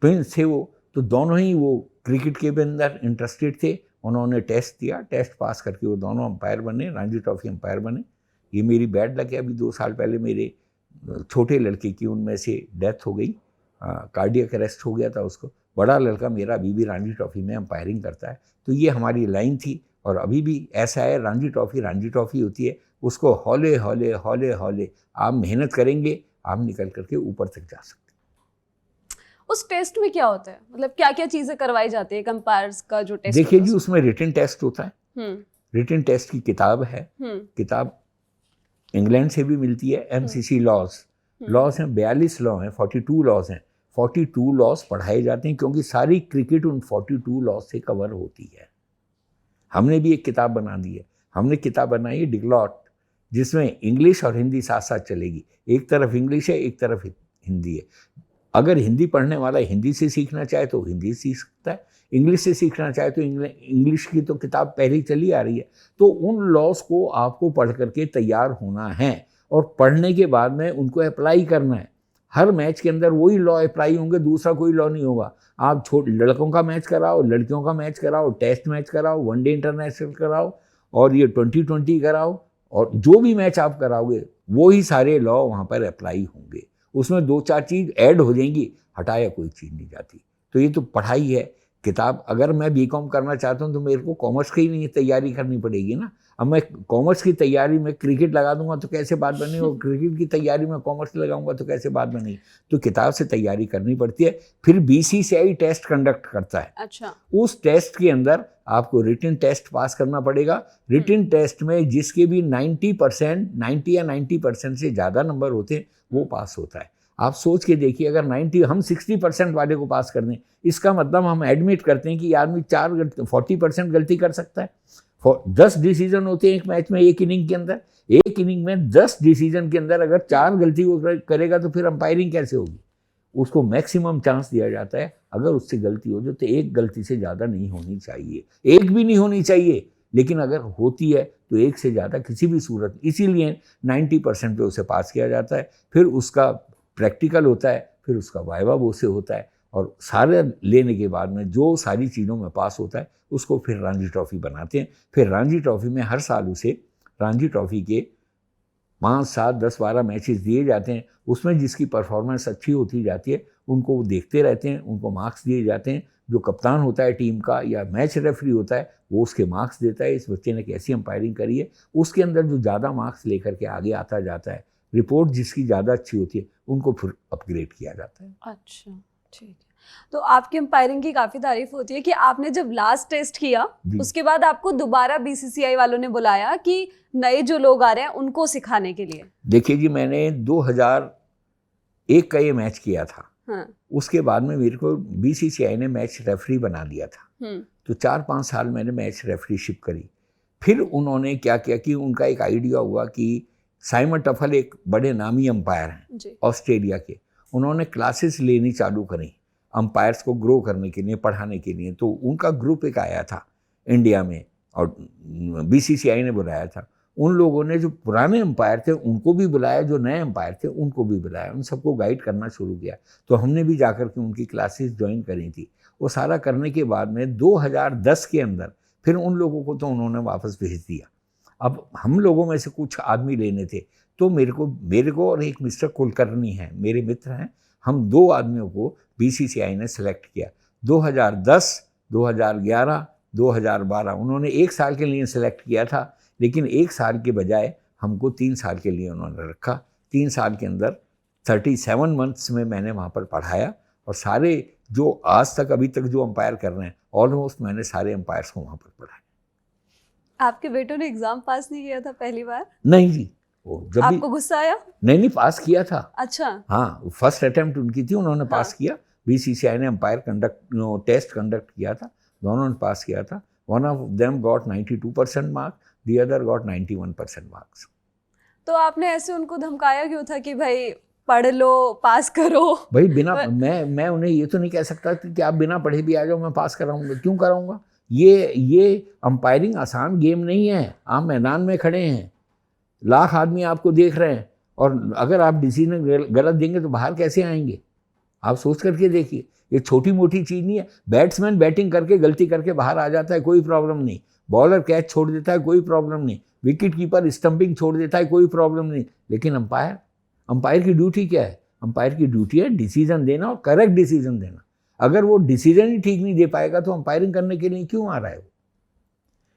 ट्विन्स थे वो, तो दोनों ही वो क्रिकेट के अंदर इंटरेस्टेड थे। उन्होंने टेस्ट दिया, टेस्ट पास करके वो दोनों अंपायर बने, रणजी ट्रॉफी अंपायर बने। ये मेरी बैड लक है। अभी 2 साल पहले मेरे छोटे लड़के की उनमें से डेथ हो गई, कार्डियक अरेस्ट हो गया था उसको। बड़ा लड़का मेरा अभी भी रणजी ट्रॉफी में अंपायरिंग करता है। तो ये हमारी लाइन थी, और अभी भी ऐसा है। रणजी ट्रॉफी होती है, उसको हौले हौले हौले हौले आप मेहनत करेंगे, आप निकल करके ऊपर तक जा सकते। उस टेस्ट में क्या होता है, मतलब क्या क्या चीजें करवाई जाती है कंपायर्स का जो टेस्ट? देखिए जी, उसमें रिटन टेस्ट होता है। रिटन टेस्ट की किताब है, किताब इंग्लैंड से भी मिलती है। MCC लॉज हैं, 42 लॉ हैं, 42 लॉज हैं। 42 लॉज पढ़ाए जाते हैं, क्योंकि सारी क्रिकेट उन 42 लॉज से कवर होती है। हमने भी एक किताब बना दी है। हमने किताब बनाई है डिग्लॉट, जिसमें इंग्लिश और हिंदी साथ साथ चलेगी। एक तरफ इंग्लिश है, एक तरफ हिंदी है। अगर हिंदी पढ़ने वाला हिंदी से सीखना चाहे तो हिंदी सीख सकता है, इंग्लिश से सीखना चाहे तो इंग्लिश की तो किताब पहले ही चली आ रही है। तो उन लॉज को आपको पढ़ करके तैयार होना है, और पढ़ने के बाद में उनको अप्लाई करना है। हर मैच के अंदर वही लॉ अप्लाई होंगे, दूसरा कोई लॉ नहीं होगा। आप लड़कों का मैच कराओ, लड़कियों का मैच कराओ, टेस्ट मैच कराओ, वनडे इंटरनेशनल कराओ, और ये 2020 कराओ, और जो भी मैच आप कराओगे वो ही सारे लॉ वहाँ पर अप्लाई होंगे। उसमें 2-4 चीज़ ऐड हो जाएंगी, हटाया कोई चीज़ नहीं जाती। तो ये तो पढ़ाई है किताब। अगर मैं BCom करना चाहता हूँ तो मेरे को कॉमर्स की नहीं तैयारी करनी पड़ेगी ना। अब मैं कॉमर्स की तैयारी में क्रिकेट लगा दूंगा तो कैसे बात बनेगी, और क्रिकेट की तैयारी में कॉमर्स लगाऊंगा तो कैसे बात बनेगी। तो किताब से तैयारी करनी पड़ती है। फिर BCCI टेस्ट कंडक्ट करता है। अच्छा। उस टेस्ट के अंदर आपको रिटन टेस्ट पास करना पड़ेगा। रिटन टेस्ट में जिसके भी 90 या 90% से ज़्यादा नंबर होते हैं वो पास होता है। आप सोच के देखिए, अगर 90 हम 60% वाले को पास कर दें, इसका मतलब हम एडमिट करते हैं कि आदमी 40% गलती कर सकता है। 10 डिसीजन होते हैं एक मैच में, एक इनिंग के अंदर। एक इनिंग में 10 डिसीजन के अंदर अगर 4 गलती वो करेगा तो फिर अंपायरिंग कैसे होगी? उसको मैक्सिमम चांस दिया जाता है। अगर उससे गलती हो जाए तो एक गलती से ज़्यादा नहीं होनी चाहिए, एक भी नहीं होनी चाहिए। लेकिन अगर होती है तो एक से ज़्यादा किसी भी सूरत, इसीलिए 90% पे उसे पास किया जाता है। फिर उसका प्रैक्टिकल होता है, फिर उसका वाइवा वो से होता है, और सारे लेने के बाद में जो सारी चीज़ों में पास होता है उसको फिर रणजी ट्रॉफी बनाते हैं। फिर रणजी ट्रॉफी में हर साल उसे रणजी ट्रॉफी के 5, 7, 10, 12 मैचेस दिए जाते हैं। उसमें जिसकी परफॉर्मेंस अच्छी होती जाती है उनको वो देखते रहते हैं, उनको मार्क्स दिए जाते हैं। जो कप्तान होता है टीम का या मैच रेफरी होता है वो उसके मार्क्स देता है, इस बच्चे ने कैसी अंपायरिंग करी है। उसके अंदर जो ज़्यादा मार्क्स लेकर के आगे आता जाता है, रिपोर्ट जिसकी ज़्यादा अच्छी होती है उनको फिर अपग्रेड किया जाता है। अच्छा, ठीक है। तो आपकी अंपायरिंग की काफ़ी तारीफ होती है कि आपने जब लास्ट टेस्ट किया उसके बाद आपको दोबारा BCCI वालों ने बुलाया कि नए जो लोग आ रहे हैं उनको सिखाने के लिए। देखिए जी, मैंने 2001 का ये मैच किया था। हाँ। उसके बाद में मेरे को BCCI ने मैच रेफरी बना दिया था। तो 4-5 साल मैंने मैच रेफरीशिप करी। फिर उन्होंने क्या किया कि उनका एक आइडिया हुआ कि साइमन टफल एक बड़े नामी अंपायर हैं ऑस्ट्रेलिया के, उन्होंने क्लासेस लेनी चालू करी अंपायर्स को ग्रो करने के लिए, पढ़ाने के लिए। तो उनका ग्रुप एक आया था इंडिया में, और बीसीसीआई ने बुलाया था। उन लोगों ने जो पुराने अंपायर थे उनको भी बुलाया, जो नए अंपायर थे उनको भी बुलाया, उन सबको गाइड करना शुरू किया। तो हमने भी जाकर के उनकी क्लासेस ज्वाइन करी थी। वो सारा करने के बाद में 2010 के अंदर फिर उन लोगों को तो उन्होंने वापस भेज दिया। अब हम लोगों में से कुछ आदमी लेने थे, तो मेरे को और एक मिस्टर कुलकर्णी हैं, मेरे मित्र हैं, हम 2 आदमियों को बीसीसीआई ने सेलेक्ट किया। 2010, 2011, 2012 उन्होंने 1 साल के लिए सेलेक्ट किया था, लेकिन 1 साल के बजाय हमको 3 साल के लिए उन्होंने रखा। 3 साल के अंदर 37 मंथ्स में मैंने वहाँ पर पढ़ाया, और सारे जो आज तक अभी तक जो अंपायर कर रहे हैं ऑलमोस्ट मैंने सारे अंपायर्स को वहाँ पर पढ़ाया। आपके बेटों ने एग्जाम पास नहीं किया था पहली बार? नहीं जी, वो जब आपको गुस्सा आया? नहीं, पास किया था। अच्छा। हाँ, फर्स्ट अटेम्प्ट उनकी थी, उन्होंने पास किया। बीसीसीआई ने अंपायर टेस्ट कंडक्ट किया था, दोनों ने पास किया था। One of them got 92% mark, the other got 91% marks. तो आपने ऐसे उनको धमकाया क्यों था कि भाई पढ़ लो, पास करो? भाई बिना मैं उन्हें ये तो नहीं कह सकता कि आप बिना पढ़े भी आ जाओ, मैं पास कराऊंगा। क्यों कराऊंगा? ये अंपायरिंग आसान गेम नहीं है। आप मैदान में खड़े हैं, लाख आदमी आपको देख रहे हैं, और अगर आप डिसीजन गलत देंगे तो बाहर कैसे आएंगे? आप सोच करके देखिए, ये छोटी मोटी चीज़ नहीं है। बैट्समैन बैटिंग करके गलती करके बाहर आ जाता है, कोई प्रॉब्लम नहीं। बॉलर कैच छोड़ देता है, कोई प्रॉब्लम नहीं। विकेट कीपर स्टंपिंग छोड़ देता है, कोई प्रॉब्लम नहीं। लेकिन अंपायर की ड्यूटी क्या है? अंपायर की ड्यूटी है डिसीजन देना, और करेक्ट डिसीजन देना। अगर वो डिसीजन ही ठीक नहीं दे पाएगा तो अंपायरिंग करने के लिए क्यों आ रहा है वो?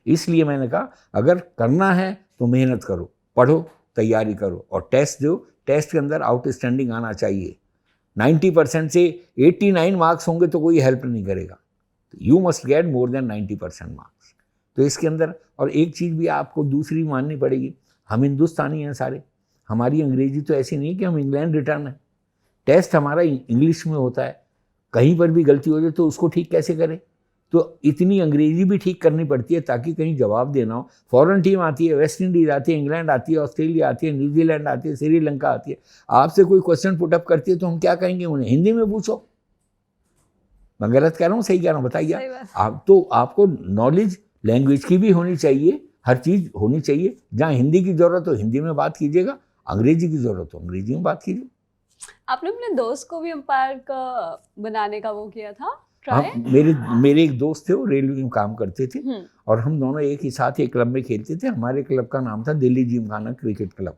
इसलिए मैंने कहा अगर करना है तो मेहनत करो, पढ़ो, तैयारी करो, और टेस्ट दो। टेस्ट के अंदर आउटस्टैंडिंग आना चाहिए। 90% से 89 मार्क्स होंगे तो कोई हेल्प नहीं करेगा। You must get more than 90% marks. तो इसके अंदर और एक चीज़ भी आपको दूसरी माननी पड़ेगी, हम हिंदुस्तानी हैं सारे, हमारी अंग्रेजी तो ऐसी नहीं कि हम इंग्लैंड रिटर्न है। टेस्ट हमारा इंग्लिश में होता है, कहीं पर भी गलती हो जाए तो उसको ठीक कैसे करें? तो इतनी अंग्रेजी भी ठीक करनी पड़ती है ताकि कहीं जवाब देना हो। फॉरेन टीम आती है, वेस्ट इंडीज़ आती है, इंग्लैंड आती है, ऑस्ट्रेलिया आती है, न्यूजीलैंड आती है, श्रीलंका आती है। आपसे कोई क्वेश्चन पुटअप करती है तो हम क्या कहेंगे उन्हें? हिंदी में पूछो। मैं गलत कह रहा हूँ, सही कह रहा हूँ? बताइए आप। तो आपको नॉलेज लैंग्वेज की भी होनी चाहिए, हर चीज़ होनी चाहिए। जहाँ हिंदी की ज़रूरत हो हिंदी में बात कीजिएगा, अंग्रेजी की ज़रूरत हो अंग्रेजी में बात कीजिए। आपने अपने दोस्त को भी अंपायर का बनाने का वो किया था? हाँ, मेरे एक दोस्त थे, वो रेलवे में काम करते थे, और हम दोनों एक ही साथ एक क्लब में खेलते थे। हमारे क्लब का नाम था दिल्ली जिमखाना क्रिकेट क्लब।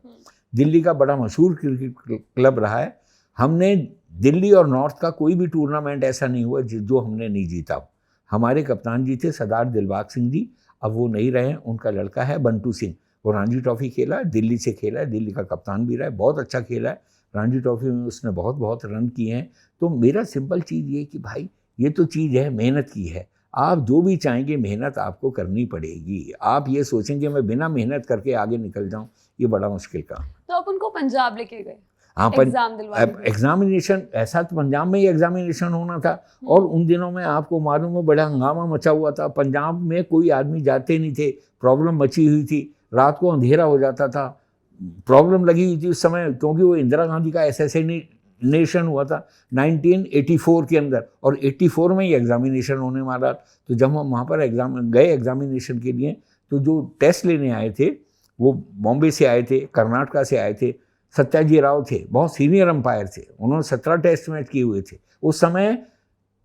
दिल्ली का बड़ा मशहूर क्रिकेट क्लब रहा है। हमने दिल्ली और नॉर्थ का कोई भी टूर्नामेंट ऐसा नहीं हुआ जो हमने नहीं जीता। हमारे कप्तान जी थे सरदार दिलबाग सिंह जी, अब वो नहीं रहे। उनका लड़का है बंटू सिंह, वो रणजी ट्रॉफी खेला है, दिल्ली से खेला है, दिल्ली का कप्तान भी रहा है, बहुत अच्छा खेला है। रणजी ट्रॉफी में उसने बहुत रन किए हैं। तो मेरा सिंपल चीज़ ये कि भाई ये तो चीज़ है, मेहनत की है। आप जो भी चाहेंगे मेहनत आपको करनी पड़ेगी। आप ये सोचेंगे मैं बिना मेहनत करके आगे निकल जाऊं, ये बड़ा मुश्किल काम। तो आप उनको पंजाब लेके गए? हाँ, एग्जामिनेशन ऐसा तो पंजाब में ही एग्जामिनेशन होना था, और उन दिनों में आपको मालूम है बड़ा हंगामा मचा हुआ था। पंजाब में कोई आदमी जाते नहीं थे, प्रॉब्लम मची हुई थी, रात को अंधेरा हो जाता था, प्रॉब्लम लगी हुई थी उस समय, क्योंकि वो इंदिरा गांधी का असैसिनेशन हुआ था 1984 के अंदर, और 84 में ही एग्जामिनेशन होने वाला। तो जब हम वहाँ पर एग्जामिनेशन के लिए, तो जो टेस्ट लेने आए थे वो बॉम्बे से आए थे, कर्नाटका से आए थे। सत्याजी राव थे, बहुत सीनियर अंपायर थे, उन्होंने 17 टेस्ट मैच किए हुए थे। उस समय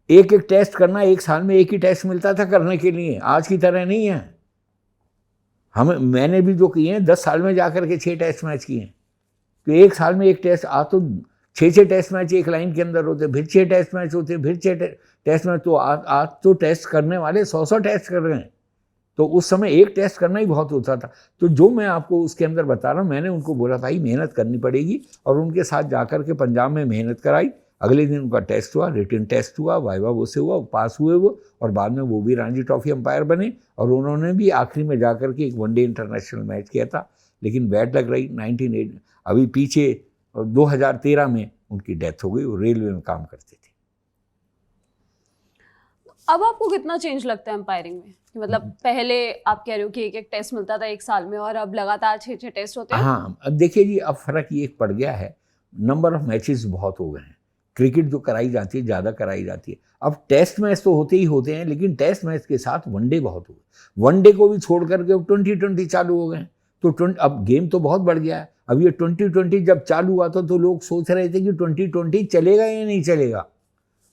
एक टेस्ट करना, 1 साल में एक ही टेस्ट मिलता था करने के लिए, आज की तरह नहीं है। मैंने भी जो किए हैं 10 साल में जाकर के 6 टेस्ट मैच किए हैं। तो 1 साल में एक टेस्ट, आज तो 6 टेस्ट मैच एक लाइन के अंदर होते, फिर 6 टेस्ट मैच होते, फिर 6 टेस्ट मैच। तो आज तो टेस्ट करने वाले 100 टेस्ट कर रहे हैं। तो उस समय एक टेस्ट करना ही बहुत होता था। तो जो मैं आपको उसके अंदर बता रहा हूँ, मैंने उनको बोला भाई मेहनत करनी पड़ेगी, और उनके साथ जाकर के पंजाब में मेहनत कराई। अगले दिन उनका टेस्ट हुआ, रिटन टेस्ट हुआ, वाइवा वो से हुआ, पास हुए वो, और बाद में वो भी रणजी ट्रॉफी अंपायर बने। और उन्होंने भी आखिरी में जाकर के एक वनडे इंटरनेशनल मैच किया था, लेकिन बैड लग रही 1980 अभी पीछे 2013 में उनकी डेथ हो गई। वो रेलवे में काम करते थे। अब आपको कितना चेंज लगता है अंपायरिंग में? मतलब पहले आप कह रहे हो कि एक टेस्ट मिलता था 1 साल में, और अब लगातार 6 टेस्ट होते हैं। हाँ, अब देखिए जी, अब फर्क ये पड़ गया है, नंबर ऑफ मैचेस बहुत हो गए हैं। क्रिकेट जो कराई जाती है ज़्यादा कराई जाती है। अब टेस्ट मैच तो होते ही होते हैं, लेकिन टेस्ट मैच के साथ वनडे बहुत हुए, वनडे को भी छोड़ करके अब 2020 चालू हो गए। तो अब गेम तो बहुत बढ़ गया है। अब ये 2020 जब चालू हुआ था तो लोग सोच रहे थे कि 2020 चलेगा या नहीं चलेगा।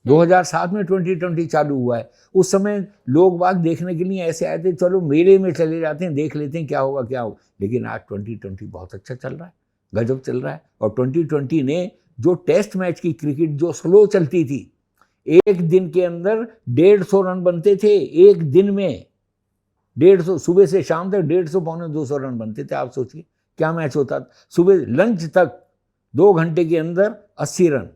2007 में 2020 चालू हुआ है। उस समय लोग बाग देखने के लिए ऐसे आए थे, चलो मेले में चले जाते हैं, देख लेते हैं क्या होगा क्या होगा। लेकिन आज 2020 बहुत अच्छा चल रहा है, गजब चल रहा है। और 2020 ने जो टेस्ट मैच की क्रिकेट जो स्लो चलती थी, एक दिन के अंदर 150 रन बनते थे, एक दिन में 150, सुबह से शाम तक 150 पौने 200 रन बनते थे। आप सोचिए क्या मैच होता था। सुबह लंच तक 2 घंटे के अंदर 80 रन,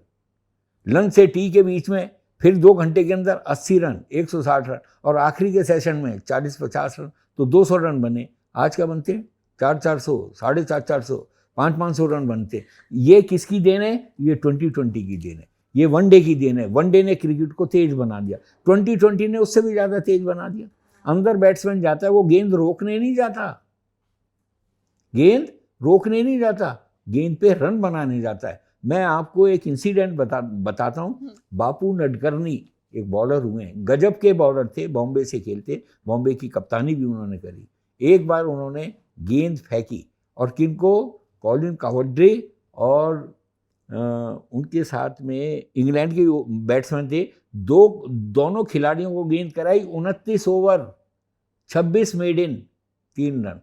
लंच से टी के बीच में फिर 2 घंटे के अंदर 80 रन, 160 रन, और आखिरी के सेशन में 40-50 रन, तो 200 रन बने। आज क्या बनते हैं? 400, 450, 500 रन बनते। ये किसकी देन है? ये 2020 की देन है, ये वनडे की देन है। वनडे ने क्रिकेट को तेज बना दिया, 2020 ने उससे भी ज़्यादा तेज बना दिया। अंदर बैट्समैन जाता है, वो गेंद रोकने नहीं जाता, गेंद रोकने नहीं जाता, गेंद पे रन बनाने जाता है। मैं आपको एक इंसिडेंट बताता हूँ। बापू नडकर्णी एक बॉलर हुए हैं, गजब के बॉलर थे, बॉम्बे से खेलते, बॉम्बे की कप्तानी भी उन्होंने करी। एक बार उन्होंने गेंद फेंकी और किनको, कॉलिन कावर्डे और उनके साथ में इंग्लैंड के बैट्समैन थे, दोनों खिलाड़ियों को गेंद कराई, 29 over 26 made in 3 run.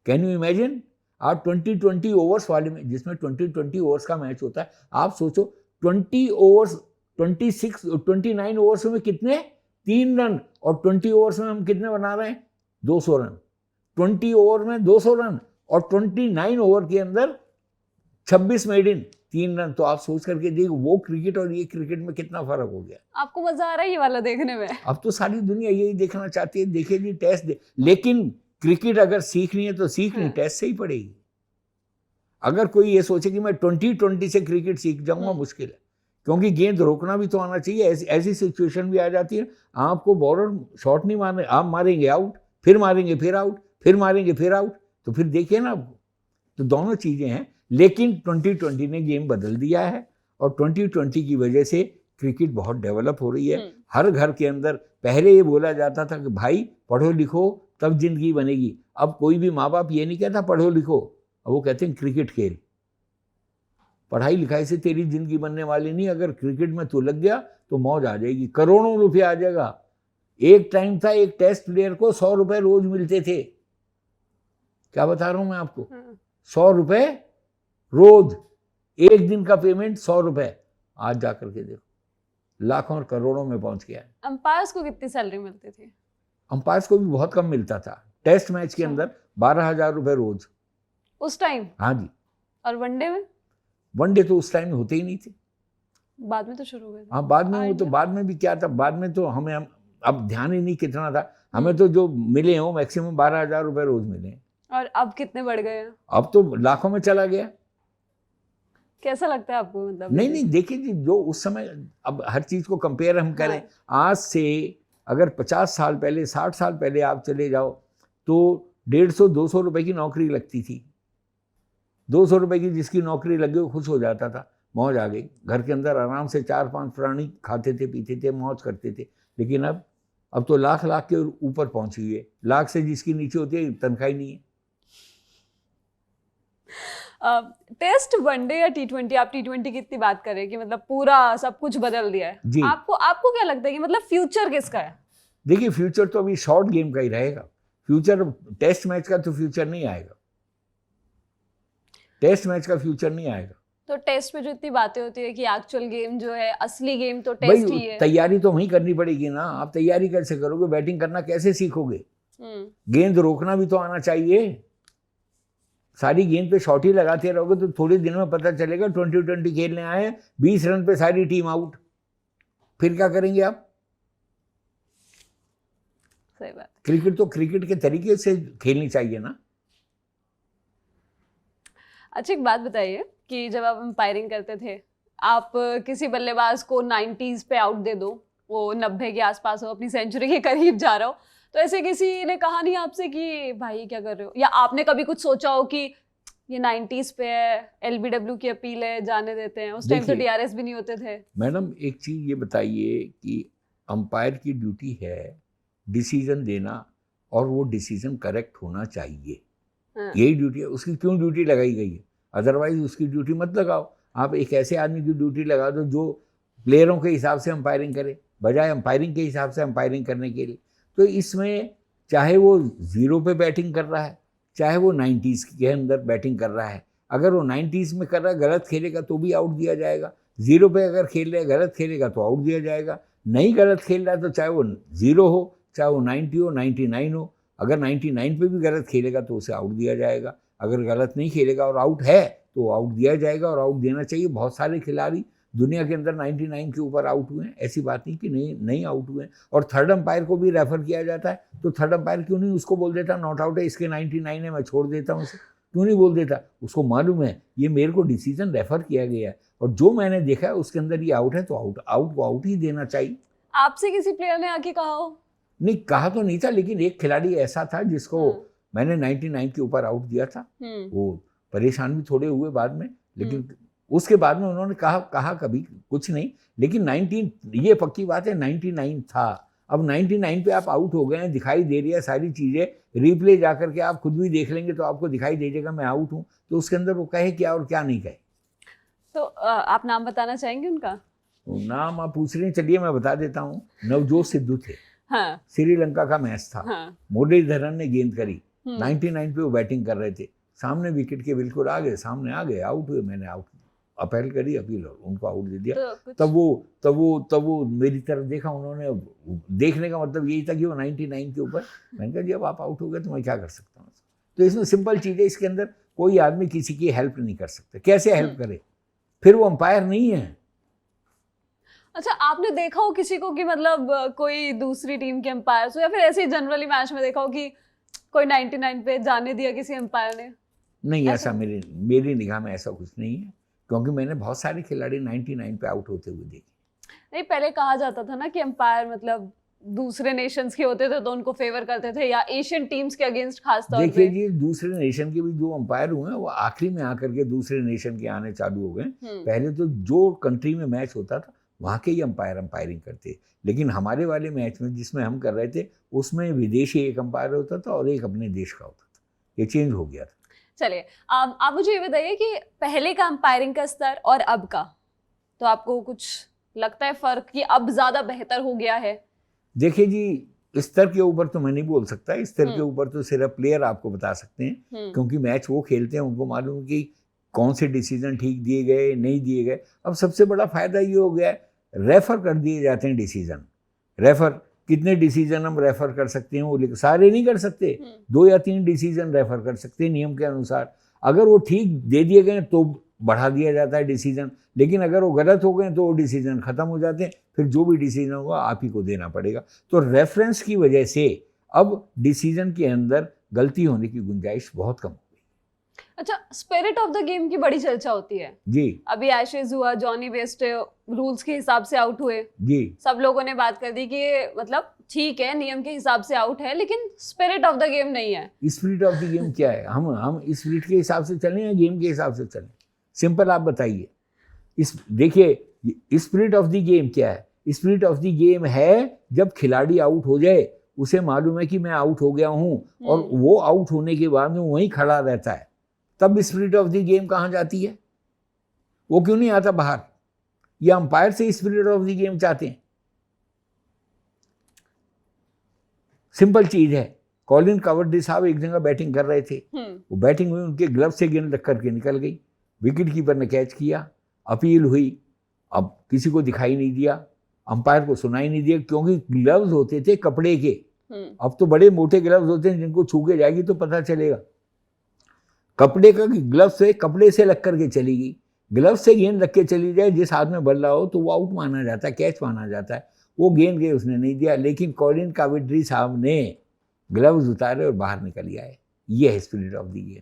Can you imagine? आप 20 ओवर्स वाले में, जिसमें 20 ओवर्स का मैच होता है, आप सोचो 20 ओवर्स, 29 ओवर्स में कितने? 3 रन। और 20 ओवर्स में हम कितने बना रहे हैं? 200 रन। 20 ओवर में 200 रन और 29 ओवर के अंदर 26 मेड इन 3 रन। तो आप सोच करके देखो वो क्रिकेट और ये क्रिकेट में कितना फर्क हो गया। आपको मजा आ रहा है ये वाला देखने में? अब तो सारी दुनिया यही देखना चाहती है, देखिए जी टेस्ट लेकिन क्रिकेट अगर सीखनी है तो सीखनी टेस्ट से ही पड़ेगी। अगर कोई ये सोचे कि मैं 2020 से क्रिकेट सीख जाऊंगा, मुश्किल है, क्योंकि गेंद रोकना भी तो आना चाहिए। ऐसी सिचुएशन भी आ जाती है, आपको बॉलर शॉट नहीं मारने, आप मारेंगे आउट, फिर मारेंगे फिर आउट, फिर मारेंगे फिर आउट, तो फिर देखिए ना आपको। तो दोनों चीज़ें हैं, लेकिन 2020 ने गेम बदल दिया है और 2020 की वजह से क्रिकेट बहुत डेवलप हो रही है। हर घर के अंदर पहले ये बोला जाता था कि भाई पढ़ो लिखो तब जिंदगी बनेगी। अब कोई भी माँ बाप ये नहीं कहता पढ़ो लिखो, अब वो कहते हैं क्रिकेट खेल। पढ़ाई लिखाई से तेरी जिंदगी बनने वाली नहीं, अगर क्रिकेट में तू लग गया तो मौज आ जाएगी, करोड़ों रुपया आ जाएगा। एक टाइम था एक टेस्ट प्लेयर को 100 रुपए रोज मिलते थे। क्या बता रहा हूं मैं आपको, 100 रुपए रोज, एक दिन का पेमेंट 100 रुपए। आज जाकर के देखो लाखों और करोड़ों में पहुंच गया है। अंपायर्स को कितनी सैलरी मिलती थी? अंपायर्स को भी बहुत कम मिलता था। टेस्ट मैच के अंदर 12,000 रुपए रोज उस टाइम। हाँ जी। और वनडे में? वनडे तो उस टाइम होते ही नहीं थे, बाद में तो शुरू हुए थे। हाँ बाद में। वो तो बाद में भी क्या था, बाद में तो हमें अब ध्यान ही नहीं कितना था, हमें तो जो मिले हैं वो मैक्सिमम 12,000 रुपए रोज मिले। और अब कितने बढ़ गए हैं? अब तो लाखों में चला गया। कैसा लगता है आपको? मतलब नहीं देखिए जी, जो उस समय, अब हर चीज को कंपेयर हम करें, आज से अगर 50 साल पहले, 60 साल पहले आप चले जाओ तो 150-200 रुपए की नौकरी लगती थी। 200 रुपए की जिसकी नौकरी लगी वो खुश हो जाता था, मौज आ गई। घर के अंदर आराम से 4-5 प्राणी खाते थे, पीते थे, मौज करते थे। लेकिन अब तो लाख के ऊपर पहुंच गई है। लाख से जिसकी नीचे होती है तनख्वाह ही नहीं है। टेस्ट, वनडे या T20, आप T20 की इतनी बात करें कि मतलब पूरा सब कुछ बदल दिया है जी। आपको क्या लगता है कि मतलब फ्यूचर किसका है? देखिए फ्यूचर तो अभी शॉर्ट गेम का ही रहेगा। फ्यूचर टेस्ट मैच का तो फ्यूचर नहीं आएगा, टेस्ट मैच का फ्यूचर नहीं आएगा। तो टेस्ट में जो इतनी बातें होती है कि एक्चुअल गेम जो है, असली गेम तो टेस्ट ही है। तैयारी तो वहीं करनी पड़ेगी ना। आप तैयारी कैसे करोगे? बैटिंग करना कैसे सीखोगे? गेंद रोकना भी तो आना चाहिए। सारी गेंद पे शॉट ही लगाते रहोगे तो थोड़े दिन में पता चलेगा 2020 खेलने आए हैं, 20 रन पे सारी टीम आउट, फिर क्या करेंगे आप? सही बात। क्रिकेट तो क्रिकेट के तरीके से खेलनी चाहिए ना। अच्छा एक बात बताइए कि जब आप अंपायरिंग करते थे, आप किसी बल्लेबाज को 90s पे आउट दे दो, वो 90 के आसपास हो, अपनी सेंचुरी के करीब जा रहा हो, तो ऐसे किसी ने कहा नहीं आपसे कि भाई क्या कर रहे हो? या आपने कभी कुछ सोचा हो कि ये 90s पे है, एलबीडब्ल्यू की अपील है, जाने देते हैं, उस टाइम तो देखिए, डीआरएस भी नहीं होते थे। मैडम एक चीज़ ये बताइए कि अंपायर की ड्यूटी है डिसीजन देना और वो डिसीजन करेक्ट होना चाहिए। हाँ। यही ड्यूटी है। उसकी क्यों ड्यूटी लगाई गई है? अदरवाइज उसकी ड्यूटी मत लगाओ। आप एक ऐसे आदमी की ड्यूटी लगा दो जो प्लेयरों के हिसाब से अंपायरिंग करे, बजाय अंपायरिंग के हिसाब से अंपायरिंग करने के लिए। तो इसमें चाहे वो 0 पे बैटिंग कर रहा है, चाहे वो 90s के अंदर बैटिंग कर रहा है, अगर वो 90s में कर रहा है, गलत खेलेगा तो भी आउट दिया जाएगा। 0 पे अगर खेल रहा है, गलत खेलेगा तो आउट दिया जाएगा। नहीं गलत खेल रहा है तो चाहे वो 0 हो, चाहे वो 90 हो, 99 हो, अगर 99 पे भी गलत खेलेगा तो उसे आउट दिया जाएगा। अगर गलत नहीं खेलेगा और आउट है तो आउट दिया जाएगा, और आउट देना चाहिए। बहुत सारे खिलाड़ी दुनिया के अंदर 99 के ऊपर आउट हुए हैं, ऐसी बात नहीं कि नहीं आउट हुए हैं। और थर्ड अंपायर को भी रेफर किया जाता है, तो थर्ड अंपायर क्यों नहीं उसको बोल देता नॉट आउट है, इसके 99 है, मैं छोड़ देता हूँ इसे? क्यों नहीं बोल देता? उसको मालूम है ये मेरे को डिसीजन रेफर किया गया है और जो मैंने देखा है उसके अंदर ये आउट है, तो आउट को आउट ही देना चाहिए। आपसे किसी प्लेयर ने आके कहा हो? नहीं, कहा तो नहीं था, लेकिन एक खिलाड़ी ऐसा था जिसको मैंने 99 के ऊपर आउट दिया था। वो परेशान भी थोड़े हुए बाद में, लेकिन उसके बाद में उन्होंने कहा कभी कुछ नहीं। लेकिन 19, ये पक्की बात है 99 था। अब 99 पे आप आउट हो गए हैं, दिखाई दे रही है सारी चीज़ें, रिप्ले जा करके आप खुद भी देख लेंगे तो आपको दिखाई दे जाएगा मैं आउट हूँ। तो उसके अंदर वो कहे क्या और क्या नहीं कहे। तो आप नाम बताना चाहेंगे उनका? नाम आप पूछ रहे हैं, चलिए मैं बता देता हूँ। नवजोत सिद्धू थे। हाँ। श्रीलंका का मैच था। हाँ। मुरलीधरन ने गेंद करी, 99 पे वो बैटिंग कर रहे थे, सामने विकेट के बिल्कुल आगे, सामने आ गए, आउट हुए। मैंने आउट अपील करी, अपील और उनको आउट दे दिया। तो तब वो मेरी तरफ देखा उन्होंने। देखने का मतलब यही था कि वो 99 के ऊपर। मैंने कहा जब आप आउट हो गए तो मैं क्या कर सकता हूँ? तो इसमें सिंपल चीज़ है, इसके अंदर कोई आदमी किसी की हेल्प नहीं कर सकता। कैसे हेल्प करे? फिर वो अंपायर नहीं है। अच्छा, आपने देखा हो किसी को कि मतलब कोई दूसरी टीम के अंपायर हो, या फिर ऐसे ही जनरली मैच में देखा हो कि कोई 99 पे जाने दिया किसी अंपायर ने? नहीं, ऐसा मेरी निगाह में ऐसा कुछ नहीं है, क्योंकि मैंने बहुत सारे खिलाड़ी 99 पे आउट होते हुए देखे। नहीं, पहले कहा जाता था ना कि अंपायर मतलब दूसरे नेशंस के होते थे तो उनको फेवर करते थे, या एशियन टीम्स के अगेंस्ट खास तौर पे। देखिए जी, दूसरे नेशन के भी जो अंपायर हुए हैं वो आखिरी में आकर के दूसरे नेशन के आने चालू हो गए। पहले तो जो कंट्री में मैच होता था वहाँ के ही अंपायरिंग करते। लेकिन हमारे वाले मैच में जिसमें हम कर रहे थे उसमें विदेशी एक अंपायर होता था और एक अपने देश का होता था। ये चेंज हो गया था। चलिए, आप मुझे ये बताइए कि पहले का अंपायरिंग का स्तर और अब का, तो आपको कुछ लगता है फर्क कि अब ज्यादा बेहतर हो गया है? देखिए जी, स्तर के ऊपर तो मैं नहीं बोल सकता। स्तर के ऊपर तो सिर्फ प्लेयर आपको बता सकते हैं, क्योंकि मैच वो खेलते हैं, उनको मालूम कि कौन से डिसीजन ठीक दिए गए, नहीं दिए गए। अब सबसे बड़ा फायदा ये हो गया है, रेफर कर दिए जाते हैं डिसीजन। रेफर कितने डिसीजन हम रेफर कर सकते हैं वो सारे नहीं कर सकते, 2 या 3 डिसीजन रेफर कर सकते हैं नियम के अनुसार। अगर वो ठीक दे दिए गए तो बढ़ा दिया जाता है डिसीजन, लेकिन अगर वो गलत हो गए तो वो डिसीजन खत्म हो जाते हैं। फिर जो भी डिसीजन होगा आप ही को देना पड़ेगा। तो रेफरेंस की वजह से अब डिसीजन के अंदर गलती होने की गुंजाइश बहुत कम। अच्छा, स्पिरिट ऑफ द गेम की बड़ी चर्चा होती है जी। अभी एशेज हुआ, जॉनी बेस्ट रूल्स के हिसाब से आउट हुए जी। सब लोगों ने बात कर दी कि मतलब ठीक है, नियम के हिसाब से आउट है, लेकिन स्पिरिट ऑफ द गेम नहीं है। स्पिरिट ऑफ द गेम क्या है? हम स्पिरिट के हिसाब से चलें या गेम के हिसाब से चलें? सिंपल आप बताइए। देखिए, स्पिरिट ऑफ द गेम क्या है? स्पिरिट ऑफ द गेम है जब खिलाड़ी आउट हो जाए, उसे मालूम है कि मैं आउट हो गया हूँ, और वो आउट होने के बाद में वहीं खड़ा रहता है, तब स्पिरिट ऑफ द गेम कहाँ जाती है? वो क्यों नहीं आता बाहर? ये अंपायर से स्पिरिट ऑफ द गेम चाहते हैं। सिंपल चीज है। कॉलिन कवर्डी साहब एक जगह बैटिंग कर रहे थे, वो बैटिंग हुई, उनके ग्लव से गेंद लग करके निकल गई, विकेट कीपर ने कैच किया, अपील हुई, अब किसी को दिखाई नहीं दिया, अंपायर को सुनाई नहीं दिया, क्योंकि ग्लव्स होते थे कपड़े के। अब तो बड़े मोटे ग्लव्स होते हैं जिनको छू के जाएगी तो पता चलेगा। कपड़े का ग्लव से कपड़े से लग करके चली गई, ग्लव से गेंद लग के चली जाए, जिस हाथ में बल रहा हो तो वो आउट माना जाता है, कैच माना जाता है। वो गेंद गए, उसने नहीं दिया, लेकिन कॉलिन काविड्री साहब ने ग्लव्स उतारे और बाहर निकल आए। ये है स्पिरिट ऑफ द गेम।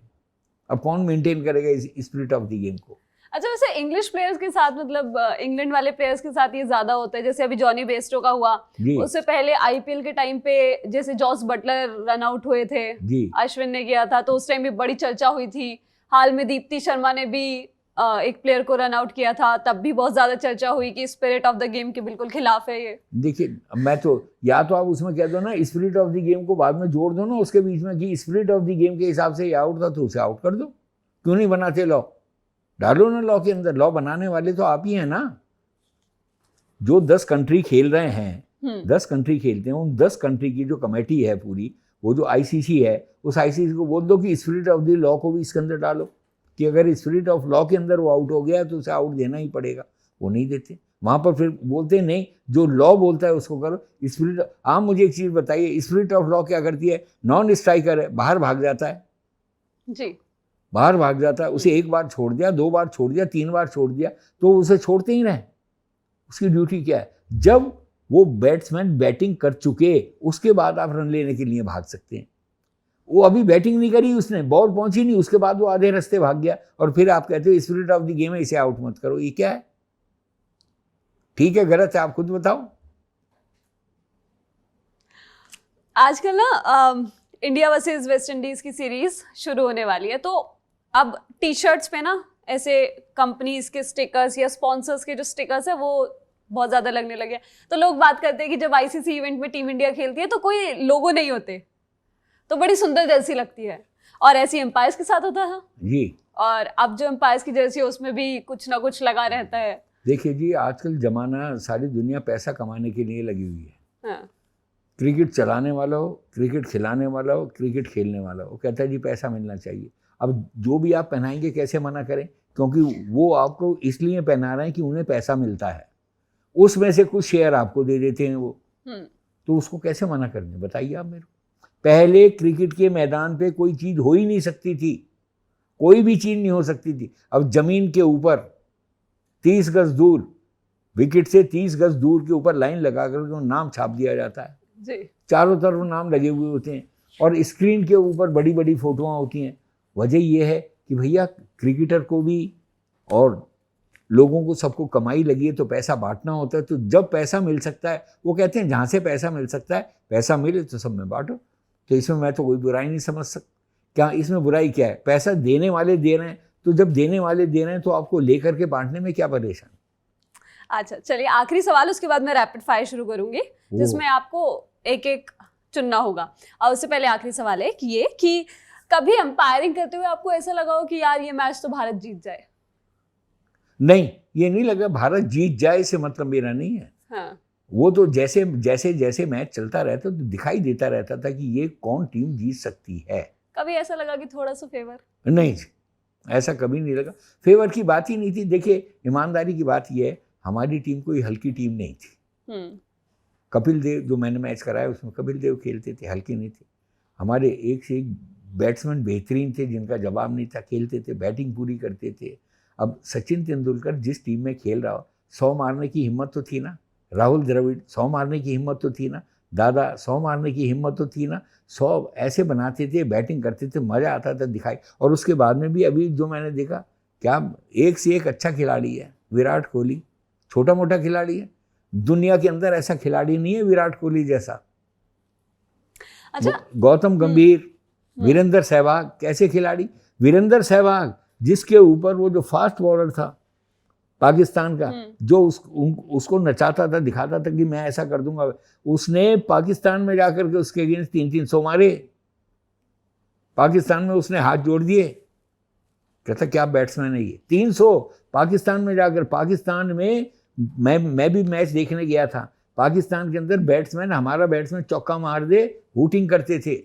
अब कौन मेंटेन करेगा इस स्पिरिट ऑफ द गेम को? अच्छा, वैसे इंग्लिश प्लेयर्स के साथ, मतलब इंग्लैंड वाले प्लेयर्स के साथ ये ज्यादा होता है, जैसे अभी जॉनी बेस्टो का हुआ, उससे पहले आईपीएल के टाइम पे जैसे जॉस बटलर रन आउट हुए थे, अश्विन ने किया था, तो उस टाइम भी बड़ी चर्चा हुई थी। हाल में दीप्ति शर्मा ने भी एक प्लेयर को रन आउट किया था, तब भी बहुत ज्यादा चर्चा हुई कि स्पिरिट ऑफ द गेम के बिल्कुल खिलाफ है ये। देखिए मैं तो, या तो आप उसमें कह दो ना स्पिरिट ऑफ द गेम को बाद में जोड़ दो ना उसके बीच में कि स्पिरिट ऑफ द गेम के हिसाब से ये आउट था तो उसे आउट कर दो। क्यों नहीं बनाते लॉ? डालो ना लॉ के अंदर। लॉ बनाने वाले तो आप ही हैं ना। जो 10 कंट्री खेल रहे हैं, 10 कंट्री खेलते हैं, उन 10 कंट्री की जो कमेटी है पूरी, वो जो आईसीसी है, उस आईसीसी को बोल दो कि स्पिरिट ऑफ द लॉ को भी इसके अंदर डालो कि अगर स्पिरिट ऑफ लॉ के अंदर वो आउट हो गया तो उसे आउट देना ही पड़ेगा। वो नहीं देते वहाँ पर, फिर बोलते नहीं जो लॉ बोलता है उसको करो। स्पिरिट, आप मुझे एक चीज़ बताइए, स्पिरिट ऑफ लॉ क्या करती है? नॉन स्ट्राइकर है, बाहर भाग जाता है जी, बाहर भाग जाता है, उसे एक बार छोड़ दिया, 2 बार छोड़ दिया, 3 बार छोड़ दिया, तो उसे छोड़ते ही रहे। उसकी ड्यूटी क्या है? जब वो बैट्समैन बैटिंग कर चुके उसके बाद आप रन लेने के लिए भाग सकते हैं। वो अभी बैटिंग नहीं करी, उसने बॉल पहुंची नहीं, उसके बाद वो आधे रास्ते भाग गया और फिर आप कहते हो स्पिरिट ऑफ द गेम है, इसे आउट मत करो। ये क्या है? ठीक है गलत है? आप खुद बताओ। आजकल ना इंडिया वर्सेस वेस्ट इंडीज की सीरीज शुरू होने वाली है, तो अब टी शर्ट्स पे ना ऐसे कंपनीज के स्टिकर्स या स्पॉन्सर्स के जो स्टिकर्स है वो बहुत ज्यादा लगने लगे। तो लोग बात करते हैं कि जब आईसीसी इवेंट में टीम इंडिया खेलती है तो कोई लोगो नहीं होते, तो बड़ी सुंदर जर्सी लगती है। और ऐसी एम्पायर्स के साथ होता है जी। और अब जो एम्पायर्स की जर्सी है उसमें भी कुछ ना कुछ लगा रहता है। देखिए जी, आजकल जमाना, सारी दुनिया पैसा कमाने के लिए लगी हुई है। हाँ। क्रिकेट चलाने वाला हो, क्रिकेट खिलाने वाला हो, क्रिकेट खेलने वाला हो, कहता है जी पैसा मिलना चाहिए। अब जो भी आप पहनाएंगे कैसे मना करें? क्योंकि वो आपको इसलिए पहना रहे हैं कि उन्हें पैसा मिलता है, उसमें से कुछ शेयर आपको दे देते हैं वो, तो उसको कैसे मना करेंगे बताइए आप मेरे को। पहले क्रिकेट के मैदान पे कोई चीज़ हो ही नहीं सकती थी, कोई भी चीज़ नहीं हो सकती थी। अब ज़मीन के ऊपर 30 गज दूर, विकेट से 30 गज दूर के ऊपर लाइन लगा कर नाम छाप दिया जाता है जी। चारों तरफ नाम लगे हुए होते हैं और स्क्रीन के ऊपर बड़ी बड़ी फोटोआं होती हैं। वजह यह है कि भैया क्रिकेटर को भी और लोगों को सबको कमाई लगी है तो पैसा बांटना होता है। तो जब पैसा मिल सकता है, वो कहते हैं जहाँ से पैसा मिल सकता है, पैसा मिले तो सब में बांटो। तो इसमें मैं तो कोई बुराई नहीं समझ सकता। क्या इसमें बुराई क्या है? पैसा देने वाले दे रहे हैं, तो जब देने वाले दे रहे हैं तो आपको लेकर के बांटने में क्या परेशान? अच्छा चलिए, आखिरी सवाल, उसके बाद मैं रैपिड फायर शुरू करूंगी जिसमें आपको एक एक चुनना होगा। और उससे पहले आखिरी सवाल है कि ये कि कभी अंपायरिंग करते हुए आपको ऐसा लगा हो कि यार ये मैच तो भारत जीत जाए? नहीं, ये नहीं लगा भारत जीत जाए से मतलब मेरा नहीं है। हाँ। वो तो जैसे जैसे जैसे मैच चलता रहता तो दिखाई देता रहता था कि ये कौन टीम जीत सकती है। कभी ऐसा लगा कि थोड़ा सा फेवर? नहीं, ऐसा कभी नहीं लगा। फेवर की बात ही नहीं थी। देखिए, ईमानदारी की बात यह है, हमारी टीम कोई हल्की टीम नहीं थी। कपिल देव जो मैंने मैच कराया उसमें कपिल देव खेलते थे, हल्के नहीं थे। हमारे एक से एक बैट्समैन बेहतरीन थे जिनका जवाब नहीं था, खेलते थे, बैटिंग पूरी करते थे। अब सचिन तेंदुलकर जिस टीम में खेल रहा हो, 100 मारने की हिम्मत तो थी ना। राहुल द्रविड़ 100 मारने की हिम्मत तो थी ना। दादा 100 मारने की हिम्मत तो थी ना। 100 ऐसे बनाते थे, बैटिंग करते थे, मज़ा आता था दिखाई। और उसके बाद में भी अभी जो मैंने देखा, क्या एक से एक अच्छा खिलाड़ी है विराट कोहली। छोटा मोटा खिलाड़ी है, दुनिया के अंदर ऐसा खिलाड़ी नहीं है विराट कोहली जैसा। अच्छा, गौतम गंभीर, वीरेंद्र सहवाग, कैसे खिलाड़ी। वीरेंद्र सहवाग जिसके ऊपर वो जो फास्ट बॉलर था पाकिस्तान का, जो उसको नचाता था, दिखाता था कि मैं ऐसा कर दूंगा, उसने पाकिस्तान में जाकर के उसके अगेंस्ट 300 मारे। पाकिस्तान में उसने हाथ जोड़ दिए, कहता क्या बैट्समैन है ये। 300 पाकिस्तान में जाकर, पाकिस्तान में मैं भी मैच देखने गया था। पाकिस्तान के अंदर बैट्समैन, हमारा बैट्समैन चौका मार दे हूटिंग करते थे,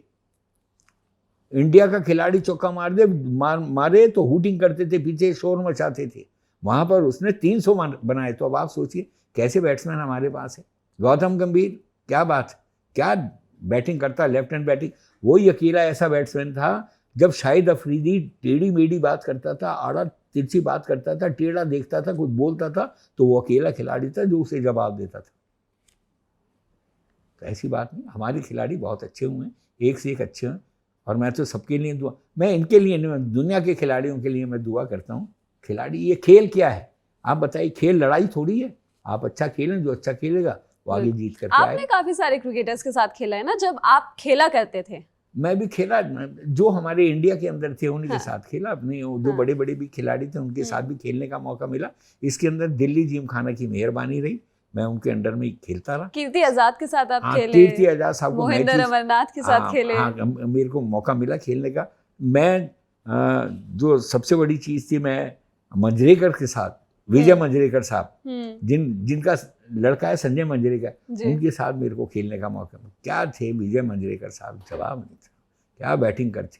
इंडिया का खिलाड़ी चौका मार दे मारे तो हूटिंग करते थे, पीछे शोर मचाते थे। वहाँ पर उसने 300 बनाए। तो अब आप सोचिए कैसे बैट्समैन हमारे पास है। गौतम गंभीर, क्या बात, क्या बैटिंग करता, लेफ्ट हैंड बैटिंग। वही अकेला ऐसा बैट्समैन था जब शाहिद अफरीदी टेढ़ी मेढ़ी बात करता था, आड़ा तिरछी बात करता था, टेढ़ा देखता था, कुछ बोलता था, तो वो अकेला खिलाड़ी था जो उसे जवाब देता था। तो ऐसी बात नहीं, हमारे खिलाड़ी बहुत अच्छे हुए हैं, एक से एक अच्छे हैं। और मैं तो सबके लिए दुआ, मैं इनके लिए नहीं, दुनिया के खिलाड़ियों के लिए मैं दुआ करता हूँ। खिलाड़ी, ये खेल क्या है आप बताइए? खेल लड़ाई थोड़ी है। आप अच्छा खेलें, जो अच्छा खेलेगा वो आगे जीत करके आए। आपने काफी सारे क्रिकेटर्स के साथ खेला है ना, जब आप खेला करते थे मैं भी खेला, जो हमारे इंडिया के अंदर थे उन्हीं हाँ। के साथ खेला, अपने जो हाँ। बड़े बड़े भी खिलाड़ी थे उनके साथ भी खेलने का मौका मिला। इसके अंदर दिल्ली जिमखाना की मेहरबानी रही, मैं उनके अंडर में ही खेलता रहा। कीर्ति आजाद के साथ आप हाँ, खेले, कीर्ति आजाद साहब को मोहिंदर मैचेस, अमरनाथ के साथ हाँ, खेले। हाँ, मेरे को मौका मिला खेलने का। मैं जो सबसे बड़ी चीज़ थी, मैं मंजरेकर के साथ, विजय मंजरेकर साहब, जिनका लड़का है संजय मंजरेकर, उनके साथ मेरे को खेलने का मौका मिला। क्या थे विजय मंजरेकर साहब, जवाब नहीं था, क्या बैटिंग करते,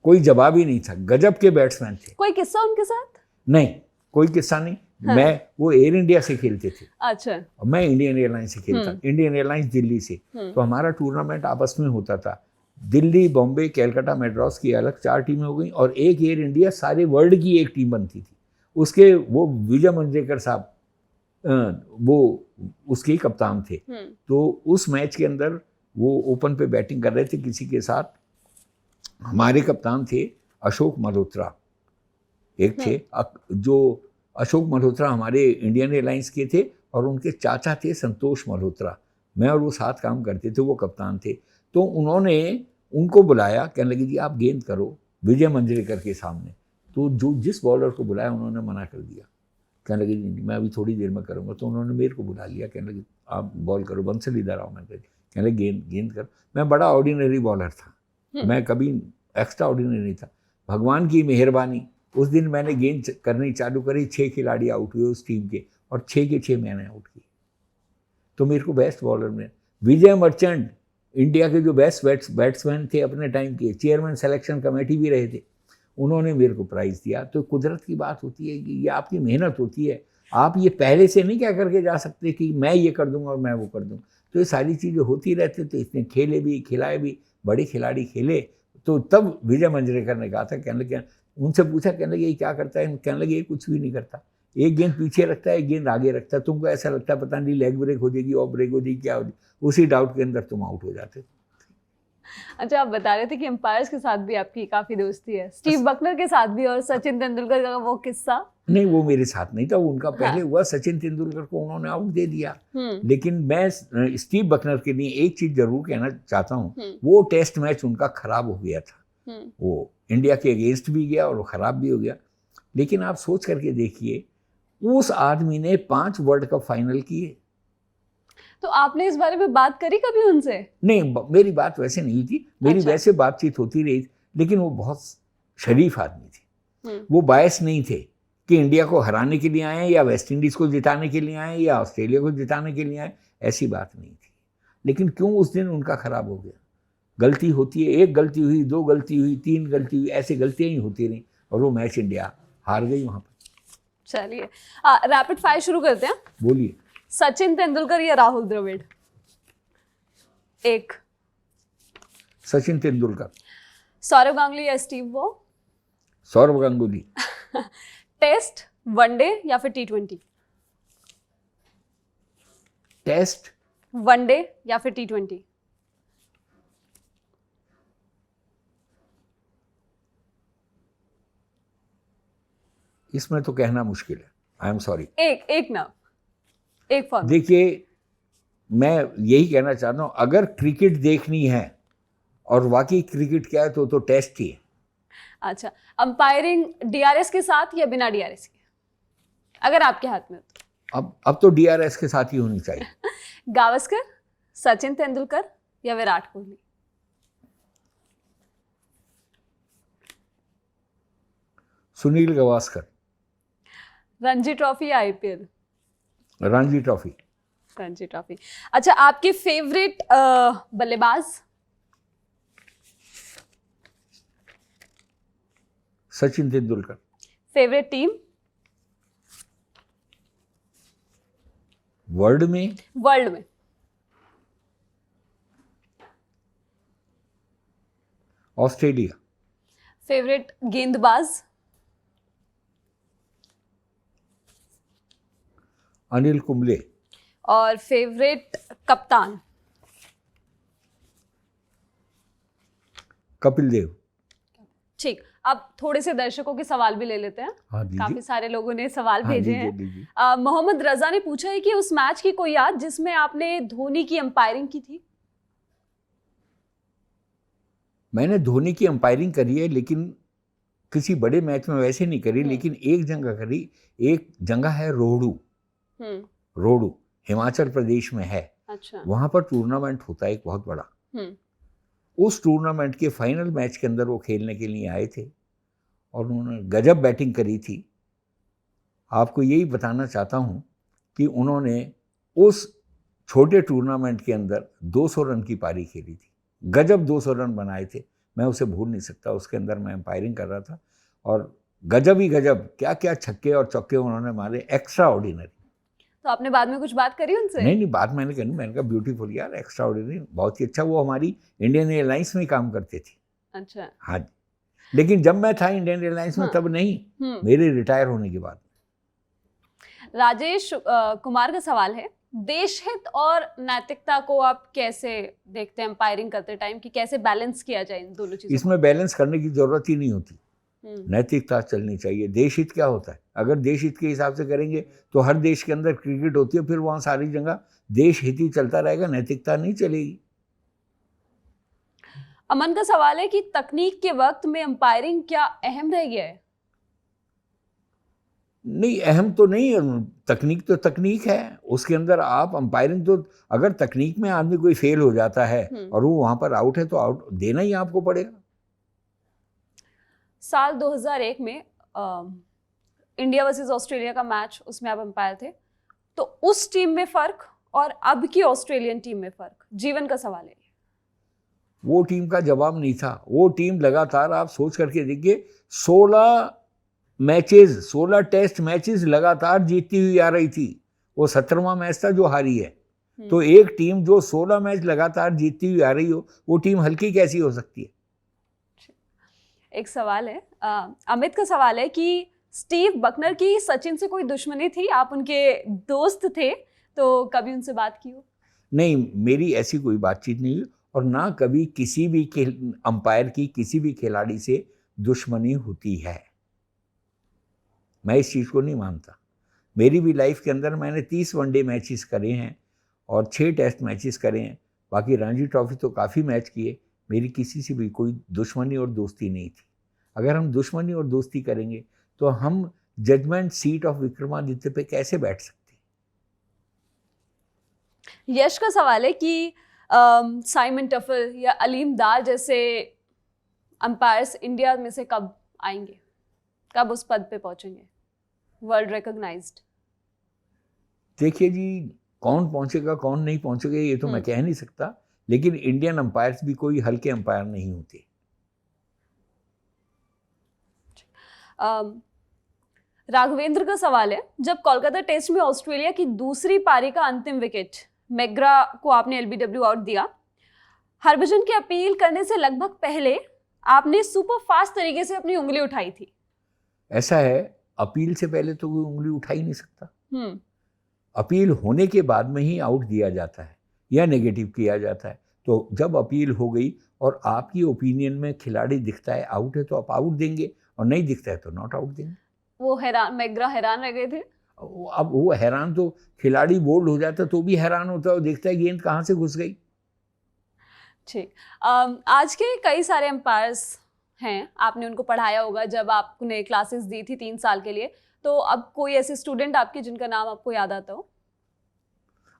कोई जवाब ही नहीं था, गजब के बैट्समैन थे। कोई किस्सा उनके साथ? नहीं, कोई किस्सा नहीं। हाँ। मैं, वो एयर इंडिया से खेलते थे। अच्छा। और मैं इंडियन एयरलाइंस से खेलता, इंडियन एयरलाइंस दिल्ली से। तो हमारा टूर्नामेंट आपस में होता था, दिल्ली, बॉम्बे, कैलकाटा, मैड्रास की अलग 4 टीमें हो गई और एक एयर इंडिया सारे वर्ल्ड की एक टीम बनती थी। उसके वो विजय मंजरेकर साहब वो उसके ही कप्तान थे। तो उस मैच के अंदर वो ओपन पे बैटिंग कर रहे थे किसी के साथ। हमारे कप्तान थे अशोक मल्होत्रा, एक थे जो अशोक मल्होत्रा हमारे इंडियन एयरलाइंस के थे, और उनके चाचा थे संतोष मल्होत्रा। मैं और वो साथ काम करते थे, वो कप्तान थे। तो उन्होंने उनको बुलाया, कहने लगे जी आप गेंद करो विजय मंजरेकर के सामने। तो जिस बॉलर को बुलाया उन्होंने मना कर दिया, कहने लगे जी मैं अभी थोड़ी देर में करूँगा। तो उन्होंने मेरे को बुला लिया, कहने लगे आप बॉल करो, बंसल इधर आओ। मैं कहने लगे गेंद करो। मैं बड़ा ऑर्डिनरी बॉलर था, मैं कभी एक्स्ट्रा ऑर्डिनरी नहीं था। भगवान की मेहरबानी, उस दिन मैंने गेंद करनी चालू करी, 6 खिलाड़ी आउट हुए उस टीम के, और 6 के 6 मैंने आउट किए। तो मेरे को बेस्ट बॉलर में विजय मर्चेंट, इंडिया के जो बेस्ट बैट्समैन थे अपने टाइम के, चेयरमैन सिलेक्शन कमेटी भी रहे थे, उन्होंने मेरे को प्राइज़ दिया। तो कुदरत की बात होती है कि ये आपकी मेहनत होती है, आप ये पहले से नहीं क्या करके जा सकते कि मैं ये कर दूंगा और मैं वो कर दूंगा। तो ये सारी चीज़ें होती रहती। तो इसने खेले भी, खिलाए भी, बड़े खिलाड़ी खेले। तो तब विजय मंजरेकर ने कहा था, कहने लगे, उनसे पूछा, कहने लगे ये क्या करता है, कहने लगे ये कुछ भी नहीं करता, एक गेंद पीछे रखता है, एक गेंद आगे रखता है। तुमको ऐसा लगता है पता नहीं लेग ब्रेक हो जाएगी, ऑफ ब्रेक हो जाएगी, क्या हो जाएगी, उसी डाउट के अंदर तुम आउट हो जाते। अच्छा, आप बता रहे थे कि एम्पायर्स के साथ भी आपकी काफी दोस्ती है, स्टीव बकनर के साथ भी, और सचिन तेंदुलकर का वो किस्सा? नहीं, वो मेरे साथ नहीं था, उनका पहले हुआ। सचिन तेंदुलकर को उन्होंने आउट दे दिया। लेकिन मैं स्टीव बकनर के लिए एक चीज जरूर कहना चाहता हूँ, वो टेस्ट मैच उनका खराब हो गया था। वो इंडिया के अगेंस्ट भी गया और वो खराब भी हो गया। लेकिन आप सोच करके देखिए, उस आदमी ने 5 वर्ल्ड कप फाइनल किए। तो आपने इस बारे में बात करी कभी उनसे? नहीं, मेरी बात वैसे नहीं थी, मेरी वैसे बातचीत होती रही, लेकिन वो बहुत शरीफ आदमी थे। वो बायस नहीं थे कि इंडिया को हराने के लिए आए, या वेस्ट इंडीज को जिताने के लिए आए, या ऑस्ट्रेलिया को जिताने के लिए आए, ऐसी बात नहीं थी। लेकिन क्यों उस दिन उनका खराब हो गया? गलती होती है, 1 गलती हुई, 2 गलती हुई, 3 गलती हुई, ऐसी गलतियां ही होती रही, और वो मैच इंडिया हार गई वहां पर। चलिए, रैपिड फायर शुरू करते हैं। बोलिए। सचिन तेंदुलकर या राहुल द्रविड़? एक। सचिन तेंदुलकर। सौरव गांगुली या स्टीव वो? सौरव गांगुली। टेस्ट, वनडे या फिर T20? टेस्ट, वनडे या फिर T20? इसमें तो कहना मुश्किल है, आई एम सॉरी। एक ना, एक फॉर्म। देखिए, मैं यही कहना चाहता हूँ, अगर क्रिकेट देखनी है और वाकई क्रिकेट क्या है, तो टेस्ट ही है। अच्छा, अंपायरिंग DRS के साथ या बिना DRS के, अगर आपके हाथ में हो तो? अब तो DRS के साथ ही होनी चाहिए। गावस्कर, सचिन तेंदुलकर या विराट कोहली? सुनील गावस्कर। रणजी ट्रॉफी या IPL? Ranji trophy. Ranji trophy. अच्छा, आपके फेवरेट बल्लेबाज? Sachin Tendulkar. Favourite team? World में? वर्ल्ड में। ऑस्ट्रेलिया। फेवरेट गेंदबाज? अनिल कुंबले। और फेवरेट कप्तान? कपिल देव। ठीक, अब थोड़े से दर्शकों के सवाल भी ले लेते हैं। हाँ, काफी सारे लोगों ने सवाल भेजे हैं। दीजिए। मोहम्मद रजा ने पूछा है कि उस मैच की कोई याद जिसमें आपने धोनी की अंपायरिंग की थी? मैंने धोनी की अंपायरिंग करी है, लेकिन किसी बड़े मैच में वैसे नहीं करी, लेकिन एक जगह करी। एक जगह है रोहड़ू, रोहड़ू हिमाचल प्रदेश में है। अच्छा। वहाँ पर टूर्नामेंट होता है एक बहुत बड़ा। उस टूर्नामेंट के फाइनल मैच के अंदर वो खेलने के लिए आए थे और उन्होंने गजब बैटिंग करी थी। आपको यही बताना चाहता हूँ कि उन्होंने उस छोटे टूर्नामेंट के अंदर 200 रन की पारी खेली थी। गजब 200 रन बनाए थे, मैं उसे भूल नहीं सकता। उसके अंदर मैं एम्पायरिंग कर रहा था और गजब ही गजब, क्या क्या छक्के और चौके उन्होंने मारे, एक्स्ट्रा ऑर्डिनरी। तो आपने बाद में कुछ बात करी उनसे? नहीं, बात मैंने करी, मैंने कहा ब्यूटीफुल यार, एक्स्ट्रा ऑर्डिनरी, बहुत ही अच्छा। वो हमारी इंडियन एयरलाइंस में काम करते थे। अच्छा। हाँ, लेकिन जब मैं था इंडियन एयरलाइंस में तब नहीं, मेरे रिटायर होने के बाद। राजेश कुमार का सवाल है, देश हित और नैतिकता को आप कैसे देखते हैं एम्पायरिंग करते टाइम, कि कैसे बैलेंस किया जाए इन दोनों चीजों? इसमें बैलेंस करने की जरूरत ही नहीं होती। नैतिकता चलनी चाहिए। देश हित क्या होता है? अगर देश हित के हिसाब से करेंगे तो हर देश के अंदर क्रिकेट होती है, फिर वहां सारी जगह देश हित ही चलता रहेगा, नैतिकता नहीं चलेगी। अमन का सवाल है कि तकनीक के वक्त में एम्पायरिंग क्या अहम रह गया है? नहीं, अहम तो नहीं है। तकनीक तो तकनीक है, उसके अंदर आप अंपायरिंग तो, अगर तकनीक में आदमी कोई फेल हो जाता है और वो वहां पर आउट है तो आउट देना ही आपको पड़ेगा। साल 2001 में इंडिया वर्सेस ऑस्ट्रेलिया का मैच, उसमें आप अंपायर थे, तो उस टीम में फर्क और अब की ऑस्ट्रेलियन टीम में फर्क, जीवन का सवाल है। वो टीम का जवाब नहीं था। वो टीम लगातार, आप सोच करके देखिए, 16 टेस्ट मैचेस लगातार जीतती हुई आ रही थी। वो 17वां मैच था जो हारी है। तो एक टीम जो 16 मैच लगातार जीतती हुई आ रही हो, वो टीम हल्की कैसी हो सकती है? एक सवाल है, अमित का सवाल है कि स्टीव बकनर की सचिन से कोई दुश्मनी थी? आप उनके दोस्त थे, तो कभी उनसे बात की हो? नहीं, मेरी ऐसी कोई बातचीत नहीं हुई और ना कभी किसी भी अंपायर की किसी भी खिलाड़ी से दुश्मनी होती है। मैं इस चीज़ को नहीं मानता। मेरी भी लाइफ के अंदर मैंने 30 वनडे मैचेस करे हैं और 6 टेस्ट मैचेस करे हैं। बाकी रणजी ट्रॉफी तो काफ़ी मैच किए। मेरी किसी से भी कोई दुश्मनी और दोस्ती नहीं थी। अगर हम दुश्मनी और दोस्ती करेंगे तो हम जजमेंट सीट ऑफ विक्रमादित्य पे कैसे बैठ सकते हैं? यश का सवाल है कि साइमन टफल या अलीम दार जैसे अंपायर्स इंडिया में से कब आएंगे, कब उस पद पे पहुंचेंगे, वर्ल्ड रिकॉग्नाइज्ड? देखिए जी, कौन पहुंचेगा कौन नहीं पहुंचेगा ये तो मैं कह नहीं सकता, लेकिन इंडियन अंपायर्स भी कोई हल्के अंपायर नहीं होते। राघवेंद्र का सवाल है, जब कोलकाता टेस्ट में ऑस्ट्रेलिया की दूसरी पारी का अंतिम विकेट मैग्रा को आपने एलबीडब्ल्यू आउट दिया, हरभजन की अपील करने से लगभग पहले आपने सुपर फास्ट तरीके से अपनी उंगली उठाई थी। ऐसा है, अपील से पहले तो कोई उंगली उठा ही नहीं सकता। अपील होने के बाद में ही आउट दिया जाता है या नेगेटिव किया जाता है। तो जब अपील हो गई और आपकी ओपिनियन में खिलाड़ी दिखता है आउट है तो आप आउट देंगे, और नहीं दिखता है तो नॉट आउट देंगे। वो हैरान, मैग्रा हैरान रह गए थे। अब वो हैरान, तो खिलाड़ी बोल्ड हो जाता तो भी हैरान होता है, देखता है गेंद कहाँ से घुस गई। ठीक, आज के कई सारे एम्पायर्स हैं, आपने उनको पढ़ाया होगा जब आपने क्लासेस दी थी 3 साल के लिए, तो अब कोई ऐसे स्टूडेंट आपके जिनका नाम आपको याद आता हो?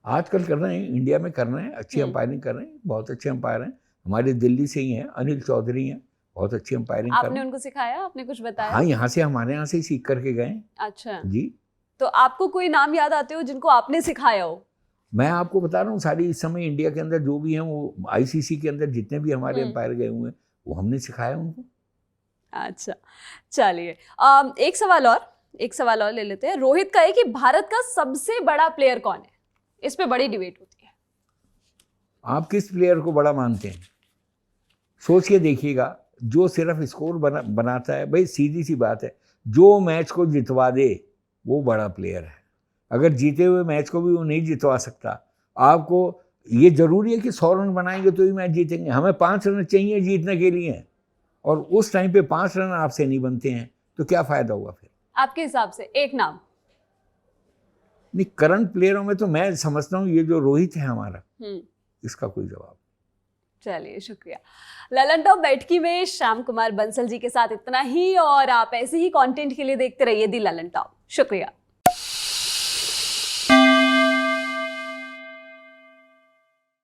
आजकल कर रहे हैं, इंडिया में कर रहे हैं, अच्छी अंपायरिंग कर रहे हैं, बहुत अच्छे अंपायर हैं। हमारे दिल्ली से ही हैं, अनिल चौधरी हैं, बहुत अच्छी अंपायरिंग कर रहे हैं। आपने उनको सिखाया, आपने कुछ बताया? हाँ, यहाँ से, हमारे यहाँ से ही सीख करके गए। अच्छा जी। तो आपको कोई नाम याद आते हो जिनको आपने सिखाया हो? मैं आपको बता रहा हूँ, सारी इस समय इंडिया के अंदर जो भी हैं, वो आईसीसी के अंदर जितने भी हमारे अंपायर गए हुए हैं वो हमने सिखाया उनको। अच्छा, चलिए एक सवाल और ले लेते हैं। रोहित का है कि भारत का सबसे बड़ा प्लेयर कौन है? इस पे बड़ी डिबेट होती है। आप किस प्लेयर को बड़ा मानते हैं? सोच के देखिएगा। जो सिर्फ स्कोर बनाता है, भाई सीधी सी बात है, जो मैच को जितवा दे वो बड़ा प्लेयर है। अगर जीते हुए मैच को भी वो नहीं जितवा सकता, आपको ये जरूरी है कि 100 रन बनाएंगे तो ही मैच जीतेंगे? हमें 5 रन चाहिए जीतने के लिए, और उस टाइम पे 5 रन आपसे नहीं बनते हैं तो क्या फायदा हुआ फिर? आपके हिसाब से एक नाम? नहीं, करंट प्लेयरों में तो मैं समझता हूँ ये जो रोहित है हमारा, इसका कोई जवाब। चलिए शुक्रिया। ललन टॉप बैठकी में श्याम कुमार बंसल जी के साथ इतना ही, और आप ऐसे ही कंटेंट के लिए देखते रहिए दी ललन टॉप। शुक्रिया।